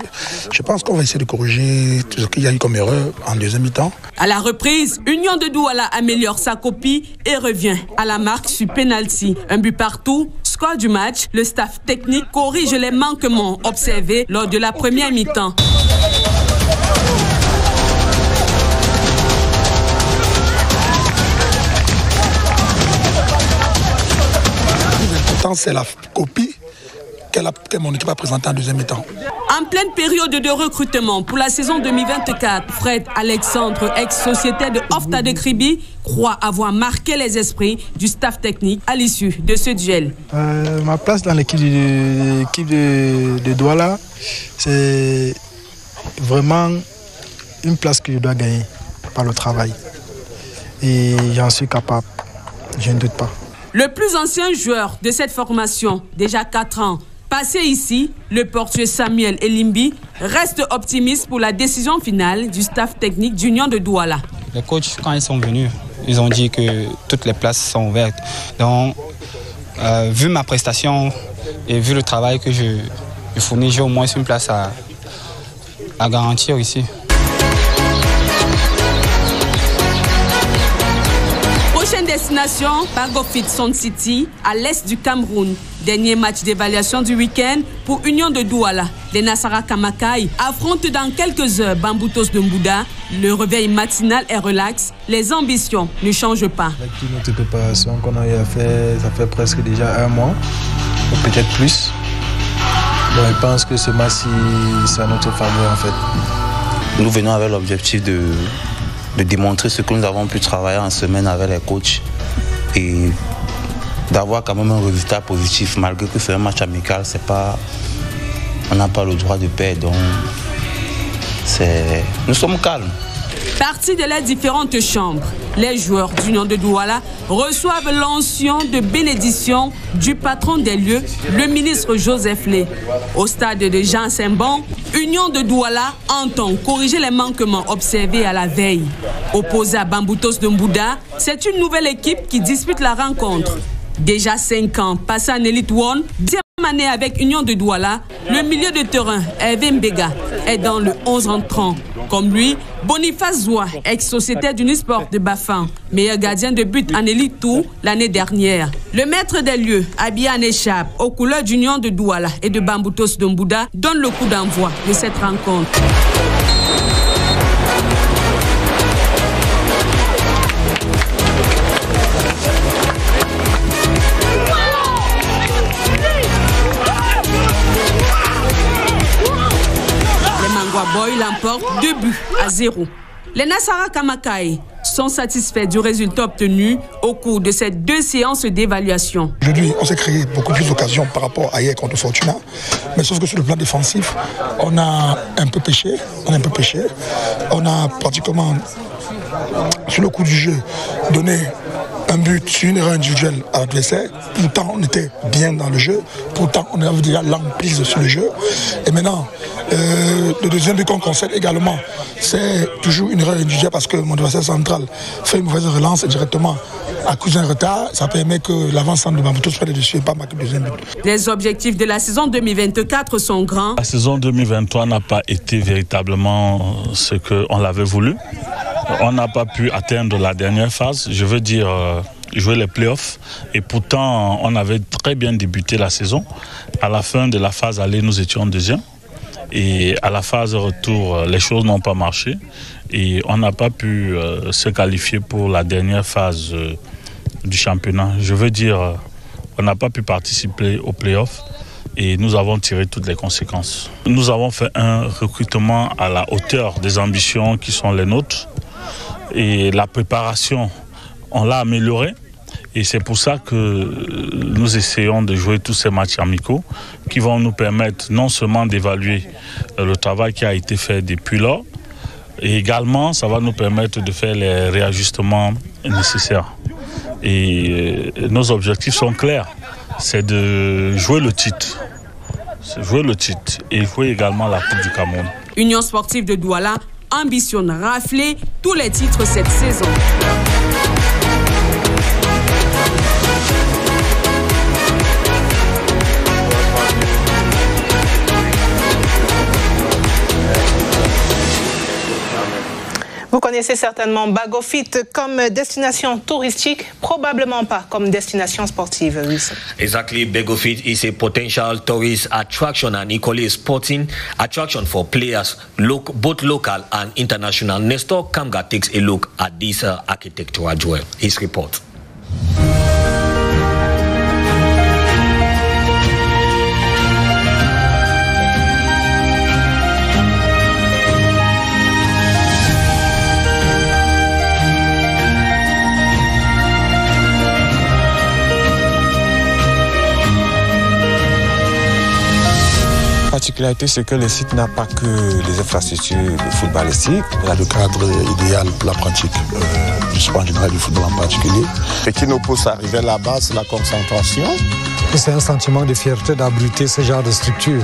Speaker 6: Je pense qu'on va essayer de corriger tout ce qu'il y a eu comme erreur en deuxième mi-temps.
Speaker 7: À la reprise, Union de Douala améliore sa copie et revient à la marque sur penalty. Un but partout, score du match, le staff technique corrige les manquements observés lors de la première mi-temps.
Speaker 6: C'est la copie que mon équipe a présentée en deuxième mi-temps.
Speaker 7: En pleine période de recrutement pour la saison 2024, Fred Alexandre, ex-sociétaire de Oftade Kribi, croit avoir marqué les esprits du staff technique à l'issue de ce duel.
Speaker 15: Ma place dans l'équipe de Douala, c'est vraiment une place que je dois gagner par le travail. Et j'en suis capable, je ne doute pas.
Speaker 7: Le plus ancien joueur de cette formation, déjà 4 ans, passé ici, le portier Samuel Elimbi, reste optimiste pour la décision finale du staff technique d'Union de Douala.
Speaker 8: Les coachs, quand ils sont venus, ils ont dit que toutes les places sont ouvertes. Donc, vu ma prestation et vu le travail que je fournis, j'ai au moins une place à garantir ici.
Speaker 7: Prochaine destination, Bagofit Sound City, à l'est du Cameroun. Dernier match d'évaluation du week-end pour Union de Douala. Les Nassara Kamakai affrontent dans quelques heures Bamboutos de Mbouda. Le réveil matinal est relax. Les ambitions ne changent pas.
Speaker 15: Avec toute notre préparation qu'on a eu à faire, ça fait presque déjà 1 mois, ou peut-être plus. Donc je pense que ce match-ci, c'est à notre faveur en fait.
Speaker 9: Nous venons avec l'objectif de démontrer ce que nous avons pu travailler en semaine avec les coachs et d'avoir quand même un résultat positif malgré que c'est un match amical, on n'a pas le droit de perdre, donc nous sommes calmes.
Speaker 7: Partis de les différentes chambres, les joueurs d'Union de Douala reçoivent l'onction de bénédiction du patron des lieux, le ministre Joseph Lé. Au stade de Jean Saint-Bon, Union de Douala entend corriger les manquements observés à la veille. Opposé à Bamboutos de Mbouda, c'est une nouvelle équipe qui dispute la rencontre. Déjà 5 ans passé en Elite One, 10e année avec Union de Douala, le milieu de terrain Hervé Mbega est dans le 11 entrant. Comme lui, Boniface Zoua, ex-sociétaire d'Unisport de Bafin, meilleur gardien de but en Elite 2 l'année dernière. Le maître des lieux, habillé en écharpe aux couleurs d'Union de Douala et de Bamboutos de Mbouda, donne le coup d'envoi de cette rencontre. Boy l'emporte 2-0. Les Nassara Kamakai sont satisfaits du résultat obtenu au cours de ces 2 séances d'évaluation.
Speaker 6: Aujourd'hui, on s'est créé beaucoup plus d'occasions par rapport à hier contre Fortuna. Mais sauf que sur le plan défensif, on a un peu pêché. On a pratiquement, sur le coup du jeu, donné un but sur une erreur individuelle à l'adversaire. Pourtant, on était bien dans le jeu. Pourtant, on avait déjà l'emprise sur le jeu. Et maintenant, le deuxième but qu'on concède également, c'est toujours une erreur individuelle parce que mon adversaire central fait une mauvaise relance et directement à cause d'un retard, ça permet que l'avant-centre de Bamboutos soit dessus et pas marquer le deuxième but.
Speaker 7: Les objectifs de la saison 2024 sont grands.
Speaker 24: La saison 2023 n'a pas été véritablement ce qu'on l'avait voulu. On n'a pas pu atteindre la dernière phase, je veux dire jouer les playoffs. Et pourtant, on avait très bien débuté la saison. À la fin de la phase aller, nous étions deuxième. Et à la phase retour, les choses n'ont pas marché. Et on n'a pas pu se qualifier pour la dernière phase du championnat. Je veux dire, on n'a pas pu participer aux playoffs. Et nous avons tiré toutes les conséquences. Nous avons fait un recrutement à la hauteur des ambitions qui sont les nôtres. Et la préparation, on l'a améliorée. Et c'est pour ça que nous essayons de jouer tous ces matchs amicaux qui vont nous permettre non seulement d'évaluer le travail qui a été fait depuis lors, et également ça va nous permettre de faire les réajustements nécessaires. Et nos objectifs sont clairs, c'est de jouer le titre. jouer le titre et jouer également la Coupe du Cameroun.
Speaker 7: Union sportive de Douala ambitionne rafler tous les titres cette saison.
Speaker 2: Vous connaissez certainement Bagofit comme destination touristique, probablement pas comme destination sportive.
Speaker 1: Exactly, Bagofit is a potential tourist attraction and equally a sporting attraction for players, both local and international. Nestor Kamga takes a look at this architectural jewel. His report.
Speaker 5: La particularité, c'est que le site n'a pas que les infrastructures footballistiques.
Speaker 6: Il a le cadre idéal pour la pratique du sport en général, du football en particulier.
Speaker 5: Ce qui nous pousse à arriver là-bas, c'est la concentration.
Speaker 10: C'est un sentiment de fierté d'abriter ce genre de structure.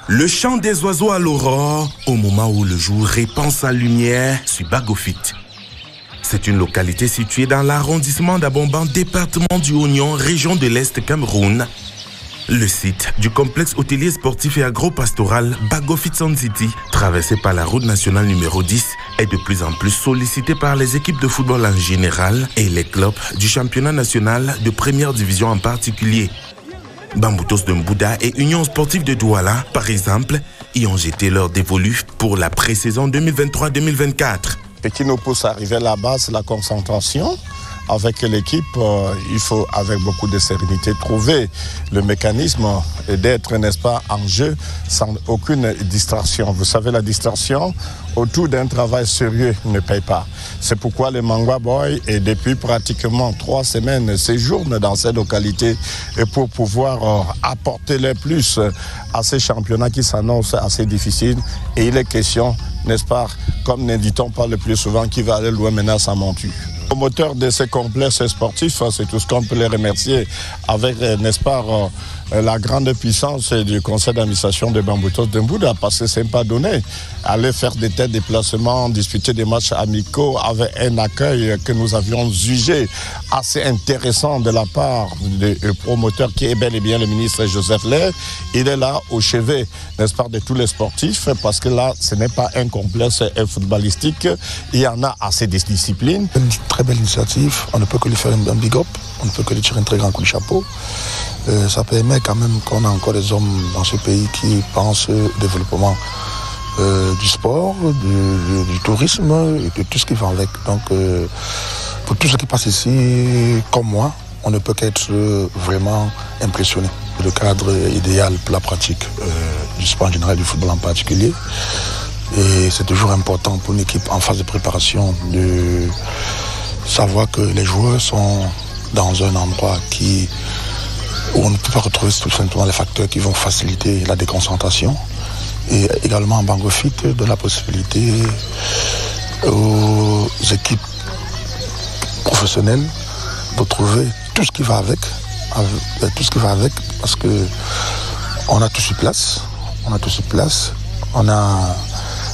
Speaker 17: Le chant des oiseaux à l'aurore, au moment où le jour répand sa lumière sur Bagofit. C'est une localité située dans l'arrondissement d'Abomban, département du Oignon, région de l'Est Cameroun. Le site du complexe hôtelier sportif et agro-pastoral Bagofit Sun City, traversé par la route nationale numéro 10, est de plus en plus sollicité par les équipes de football en général et les clubs du championnat national de première division en particulier. Bamboutos de Mbouda et Union sportive de Douala, par exemple, y ont jeté leur dévolu pour la pré-saison 2023-2024.
Speaker 5: Ce qui nous pousse à arriver là-bas, c'est la concentration. Avec l'équipe, il faut, avec beaucoup de sérénité, trouver le mécanisme d'être, n'est-ce pas, en jeu sans aucune distraction. Vous savez, la distraction autour d'un travail sérieux ne paye pas. C'est pourquoi les Mangwa Boys, et depuis pratiquement 3 semaines, séjournent dans ces localités et pour pouvoir apporter le plus à ces championnats qui s'annoncent assez difficiles. Et il est question, n'est-ce pas, comme ne dit-on pas le plus souvent, qui va aller loin maintenant sans monture. Le moteur de ces complexes sportifs, c'est tout ce qu'on peut les remercier avec, n'est-ce pas, la grande puissance du conseil d'administration de Bamboutos de Mbouda, parce que ce n'est pas donné. Aller faire des tels déplacements, disputer des matchs amicaux avec un accueil que nous avions jugé assez intéressant de la part du promoteur qui est bel et bien le ministre Joseph Lay. Il est là au chevet, n'est-ce pas, de tous les sportifs, parce que là, ce n'est pas un complexe footballistique. Il y en a assez de disciplines.
Speaker 6: Une très belle initiative, on ne peut que lui faire un big up, on ne peut que lui tirer un très grand coup de chapeau. Ça permet quand même qu'on a encore des hommes dans ce pays qui pensent au développement du sport, du tourisme et de tout ce qui va avec. Donc, pour tous ceux qui passent ici, comme moi, on ne peut qu'être vraiment impressionné. Le cadre idéal pour la pratique du sport en général, du football en particulier. Et c'est toujours important pour une équipe en phase de préparation de savoir que les joueurs sont dans un endroit où on ne peut pas retrouver tout simplement les facteurs qui vont faciliter la déconcentration. Et également en Bagofit, de la possibilité aux équipes professionnelles de trouver tout ce qui va avec parce que on a tout sur place, on a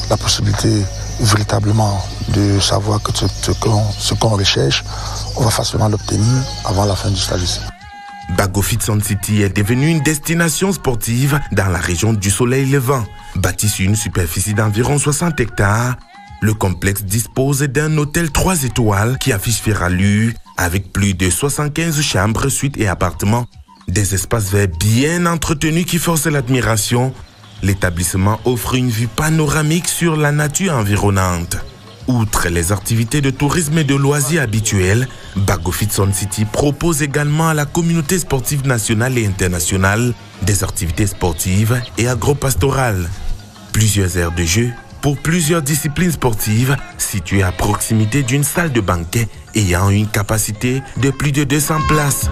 Speaker 6: la possibilité véritablement de savoir que ce qu'on recherche, on va facilement l'obtenir avant la fin du stage ici.
Speaker 17: Bagofit Sun City est devenue une destination sportive dans la région du Soleil Levant. Bâti sur une superficie d'environ 60 hectares, le complexe dispose d'un hôtel 3 étoiles qui affiche fière allure avec plus de 75 chambres, suites et appartements. Des espaces verts bien entretenus qui forcent l'admiration. L'établissement offre une vue panoramique sur la nature environnante. Outre les activités de tourisme et de loisirs habituelles, Bagofit Sun City propose également à la communauté sportive nationale et internationale des activités sportives et agro-pastorales. Plusieurs aires de jeu pour plusieurs disciplines sportives situées à proximité d'une salle de banquet ayant une capacité de plus de 200 places.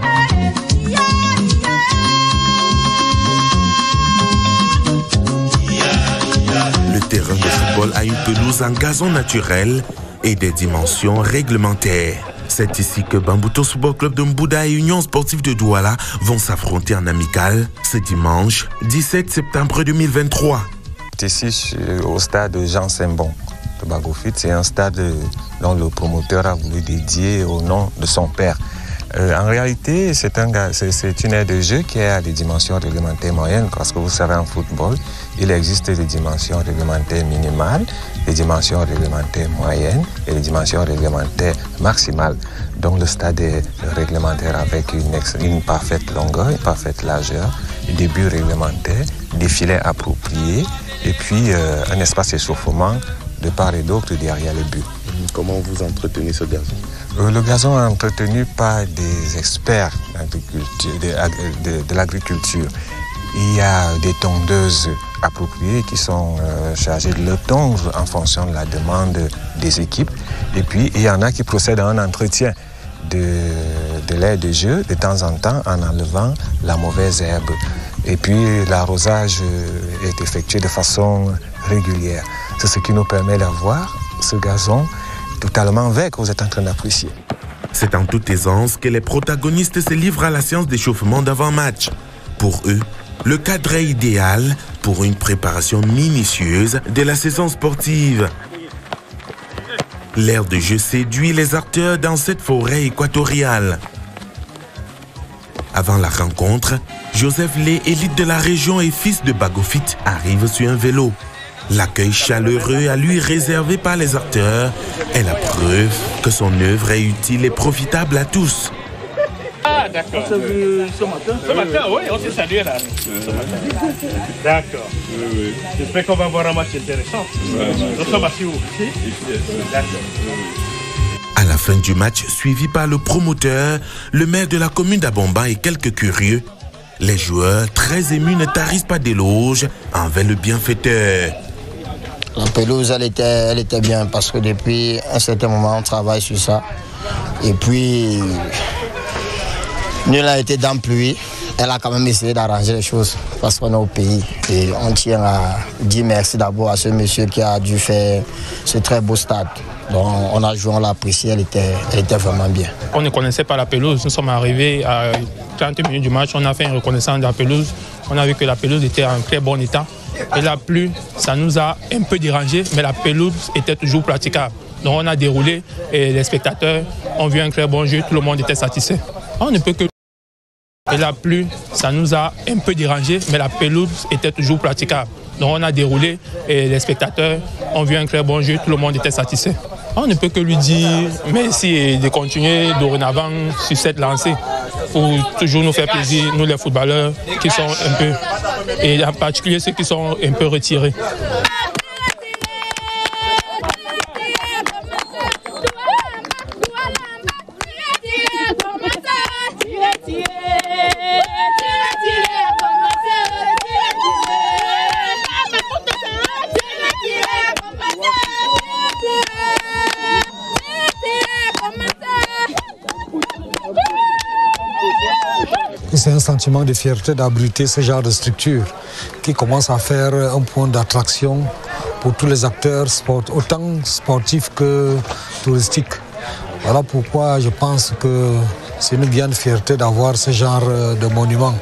Speaker 17: Le terrain de football a une pelouse en gazon naturel et des dimensions réglementaires. C'est ici que Bambuto Football Club de Mbouda et Union Sportive de Douala vont s'affronter en amical ce dimanche 17 septembre 2023.
Speaker 11: Ici, au stade Jean Saint-Bon de Bagofit, c'est un stade dont le promoteur a voulu dédier au nom de son père. En réalité, c'est une aire de jeu qui a des dimensions réglementaires moyennes, parce que vous savez, en football, il existe des dimensions réglementaires minimales, des dimensions réglementaires moyennes et des dimensions réglementaires maximales. Donc le stade est réglementaire avec une parfaite longueur, une parfaite largeur, des buts réglementaires, des filets appropriés et puis un espace échauffement de part et d'autre derrière le but.
Speaker 12: Comment vous entretenez ce gazon?
Speaker 11: Le gazon est entretenu par des experts de l'agriculture. Il y a des tondeuses appropriées qui sont chargées de le tondre en fonction de la demande des équipes. Et puis, il y en a qui procèdent à un entretien de l'aire de jeu de temps en temps en enlevant la mauvaise herbe. Et puis, l'arrosage est effectué de façon régulière. C'est ce qui nous permet d'avoir ce gazon totalement vert que vous êtes en train d'apprécier.
Speaker 17: C'est en toute aisance que les protagonistes se livrent à la séance d'échauffement d'avant-match. Pour eux, le cadre est idéal pour une préparation minutieuse de la saison sportive. L'aire de jeu séduit les acteurs dans cette forêt équatoriale. Avant la rencontre, Joseph Lé, élite de la région et fils de Bagofit, arrive sur un vélo. L'accueil chaleureux à lui réservé par les acteurs est la preuve que son œuvre est utile et profitable à tous.
Speaker 13: Ah d'accord, on s'est vu ce matin. Ce matin, oui, on s'est salué là. D'accord. Oui. J'espère qu'on va avoir un match intéressant. Nous sommes assis où? Ici. D'accord.
Speaker 17: À la fin du match, suivi par le promoteur, le maire de la commune d'Abomba et quelques curieux, les joueurs, très émus, ne tarissent pas d'éloges envers le bienfaiteur.
Speaker 16: La pelouse, elle était bien parce que depuis un certain moment, on travaille sur ça. Et puis, nul n'a été dans la pluie. Elle a quand même essayé d'arranger les choses parce qu'on est au pays. Et on tient à dire merci d'abord à ce monsieur qui a dû faire ce très beau stade. Donc on a joué, on l'a apprécié, elle était vraiment bien.
Speaker 25: On ne connaissait pas la pelouse. Nous sommes arrivés à 30 minutes du match. On a fait une reconnaissance de la pelouse. On a vu que la pelouse était en très bon état. Et la pluie, ça nous a un peu dérangé, mais la pelouse était toujours praticable. Donc on a déroulé et les spectateurs ont vu un très bon jeu. Tout le monde était satisfait. On ne peut que... Et la pluie, ça nous a un peu dérangé, mais la pelouse était toujours praticable. Donc on a déroulé et les spectateurs ont vu un très bon jeu. Tout le monde était satisfait. On ne peut que lui dire merci et de continuer dorénavant sur cette lancée pour toujours nous faire plaisir, nous les footballeurs qui sont un peu, et en particulier ceux qui sont un peu retirés.
Speaker 10: C'est un sentiment de fierté d'abriter ce genre de structure qui commence à faire un point d'attraction pour tous les acteurs, autant sportifs que touristiques. Voilà pourquoi je pense que c'est une grande fierté d'avoir ce genre de monument,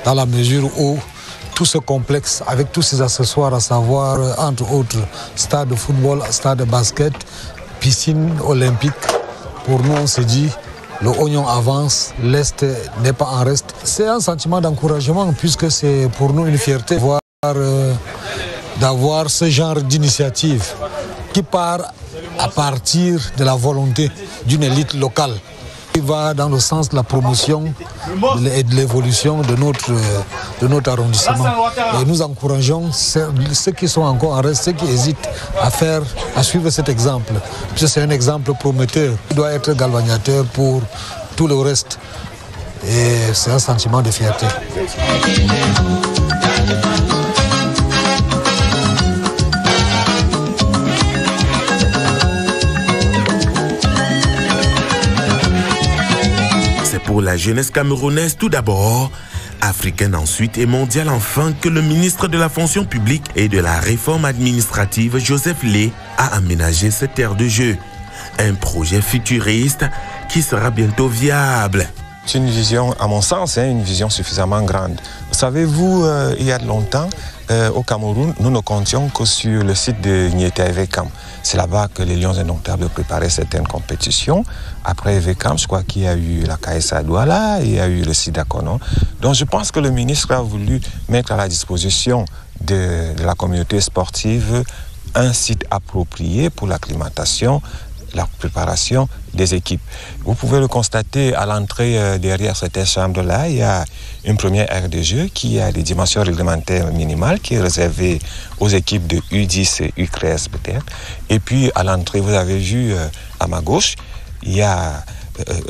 Speaker 10: dans la mesure où tout ce complexe, avec tous ces accessoires, à savoir, entre autres, stade de football, stade de basket, piscine olympique, pour nous, on se dit, le oignon avance, l'Est n'est pas en reste. C'est un sentiment d'encouragement puisque c'est pour nous une fierté d'avoir ce genre d'initiative qui part à partir de la volonté d'une élite locale qui va dans le sens de la promotion et de l'évolution de notre arrondissement. Et nous encourageons ceux qui sont encore en reste, ceux qui hésitent à suivre cet exemple. Puisque c'est un exemple prometteur qui doit être galvanisateur pour tout le reste. Et c'est un sentiment de fierté.
Speaker 17: Pour la jeunesse camerounaise tout d'abord, africaine ensuite et mondiale enfin, que le ministre de la fonction publique et de la réforme administrative, Joseph Lé, a aménagé cette aire de jeu. un projet futuriste qui sera bientôt viable.
Speaker 11: C'est une vision, à mon sens, une vision suffisamment grande. Savez-vous, il y a longtemps, au Cameroun, nous ne comptions que sur le site de Niété Evekam. C'est là-bas que les Lions Indomptables préparaient certaines compétitions. Après Evekam, je crois qu'il y a eu la KSA Douala, il y a eu le site d'Akono. Donc je pense que le ministre a voulu mettre à la disposition de la communauté sportive un site approprié pour l'acclimatation, la préparation des équipes. Vous pouvez le constater à l'entrée derrière cette chambre-là, il y a une première aire de jeu qui a des dimensions réglementaires minimales qui est réservée aux équipes de U10 et U13 peut-être. Et puis à l'entrée, vous avez vu à ma gauche, il y a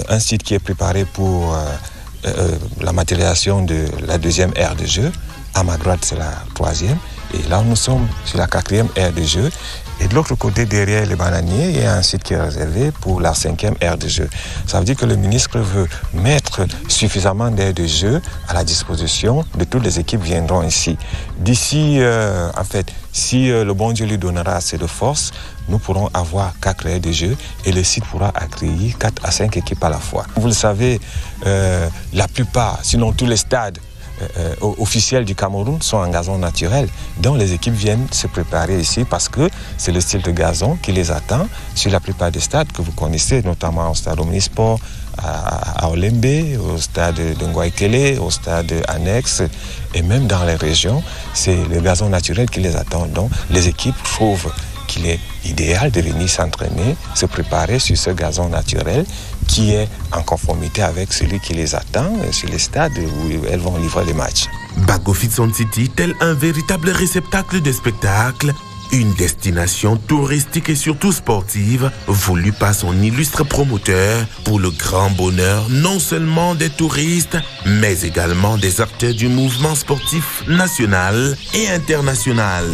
Speaker 11: un site qui est préparé pour la matérialisation de la deuxième aire de jeu. À ma droite, c'est la troisième. Et là, nous sommes sur la quatrième aire de jeu. Et de l'autre côté, derrière les bananiers, il y a un site qui est réservé pour la cinquième aire de jeu. Ça veut dire que le ministre veut mettre suffisamment d'aires de jeu à la disposition de toutes les équipes qui viendront ici. D'ici, en fait, si le bon Dieu lui donnera assez de force, nous pourrons avoir 4 aires de jeu et le site pourra accueillir 4 à 5 équipes à la fois. Vous le savez, la plupart, sinon tous les stades, officiels du Cameroun sont en gazon naturel. Donc les équipes viennent se préparer ici parce que c'est le style de gazon qui les attend sur la plupart des stades que vous connaissez, notamment au stade Omnisport, à Olembe, au stade de Ngouaikele, au stade annexe et même dans les régions, c'est le gazon naturel qui les attend. Donc les équipes trouvent qu'il est idéal de venir s'entraîner, se préparer sur ce gazon naturel qui est en conformité avec celui qui les attend sur les stades où elles vont livrer les matchs.
Speaker 17: Bago Fitson City, tel un véritable réceptacle de spectacle, une destination touristique et surtout sportive, voulue par son illustre promoteur pour le grand bonheur non seulement des touristes, mais également des acteurs du mouvement sportif national et international.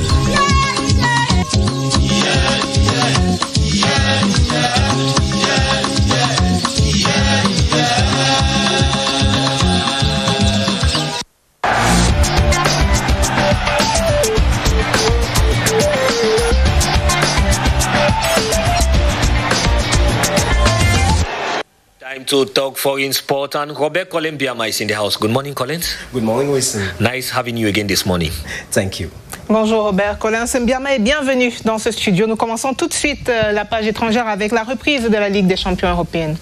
Speaker 1: Time to talk foreign sport, and Robert Colin Biama is in the house. Good morning, Collins.
Speaker 14: Good morning, Wilson.
Speaker 1: Nice having you again this morning.
Speaker 14: Thank you.
Speaker 2: Bonjour Robert Collins Mbiama et bienvenue dans ce studio. Nous commençons tout de suite la page étrangère avec la reprise de la Ligue des champions européenne.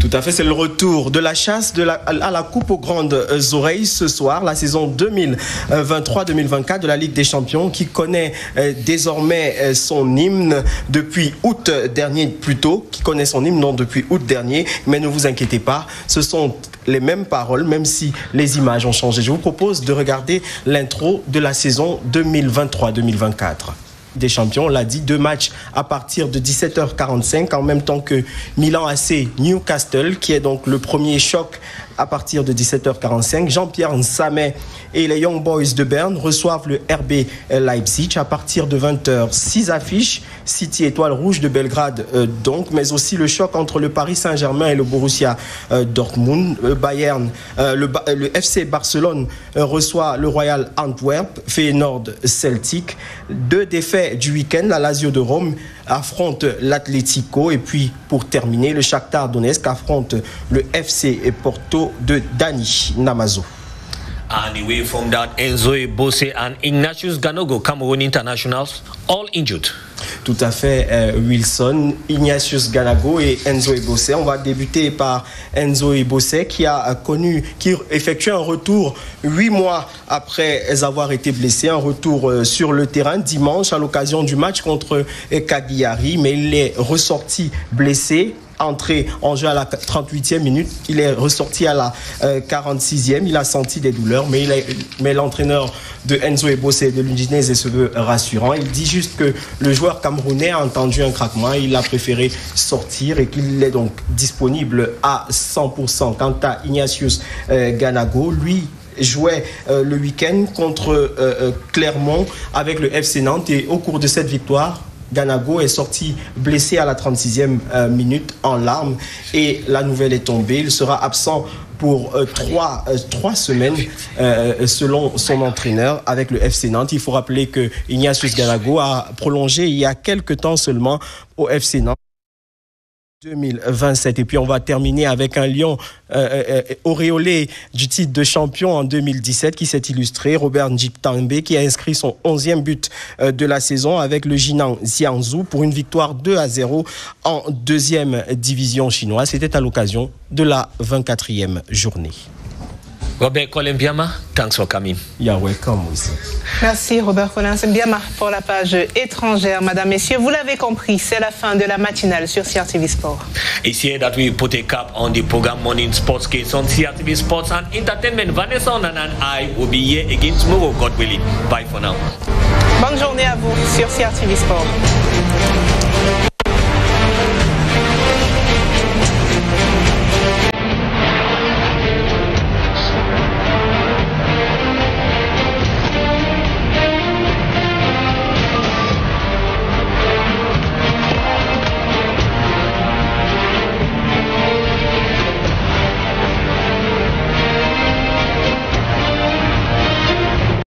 Speaker 14: Tout à fait, c'est le retour de la chasse à la coupe aux grandes oreilles ce soir, la saison 2023-2024 de la Ligue des champions qui connaît désormais son hymne depuis août dernier, plutôt, qui connaît son hymne non depuis août dernier, mais ne vous inquiétez pas, ce sont les mêmes paroles, même si les images ont changé. Je vous propose de regarder l'intro de la saison 2023-2024. Des champions, on l'a dit, 2 matchs à partir de 17h45 en même temps que Milan AC Newcastle, qui est donc le premier choc à partir de 17h45. Jean-Pierre Nsamé et les Young Boys de Berne reçoivent le RB Leipzig à partir de 20h. 6 affiches, City Étoile Rouge de Belgrade donc, mais aussi le choc entre le Paris Saint-Germain et le Borussia Dortmund. Bayern, le FC Barcelone reçoit le Royal Antwerp, Feyenoord Celtic. 2 défaites du week-end, la Lazio de Rome affronte l'Atlético et puis pour terminer, le Shakhtar Donetsk affronte le FC Porto de Dani Namazo.
Speaker 1: And away from that, Enzo Ebose and Ignatius Ganogo, Cameroon internationals, all injured.
Speaker 14: Tout à fait, Wilson, Ignatius Ganago et Enzo Ebose. On va débuter par Enzo Ebose qui effectue un retour 8 mois après avoir été blessé. Un retour sur le terrain dimanche à l'occasion du match contre Cagliari, mais il est ressorti blessé. Entré en jeu à la 38e minute, il est ressorti à la 46e, il a senti des douleurs, mais l'entraîneur de Enzo Ebose de l'Udinese se veut rassurant. Il dit juste que le joueur camerounais a entendu un craquement, il a préféré sortir et qu'il est donc disponible à 100%. Quant à Ignatius Ganago, lui jouait le week-end contre Clermont avec le FC Nantes et au cours de cette victoire, Ganago est sorti blessé à la 36e minute en larmes et la nouvelle est tombée. Il sera absent pour 3 semaines selon son entraîneur avec le FC Nantes. Il faut rappeler que Ignatius Ganago a prolongé il y a quelques temps seulement au FC Nantes. 2027. Et puis on va terminer avec un Lion auréolé du titre de champion en 2017 qui s'est illustré, Robert Njiptambe, qui a inscrit son 11e but de la saison avec le Jinan Jiangsu pour une victoire 2-0 en 2e division chinoise. C'était à l'occasion de la 24e journée.
Speaker 1: Robert Colin-Biama, thanks for coming.
Speaker 14: You're welcome aussi.
Speaker 2: Merci Robert Colin-Biama pour la page étrangère. Madame, Messieurs, vous l'avez compris, c'est la fin de la matinale sur CRTV Sport.
Speaker 1: It's here that we put a cap on the program Morning Sports case on CRTV Sports and Entertainment. Vanessa Onan and I will be here again tomorrow, God willing. Bye for now.
Speaker 2: Bonne journée à vous sur CRTV Sport.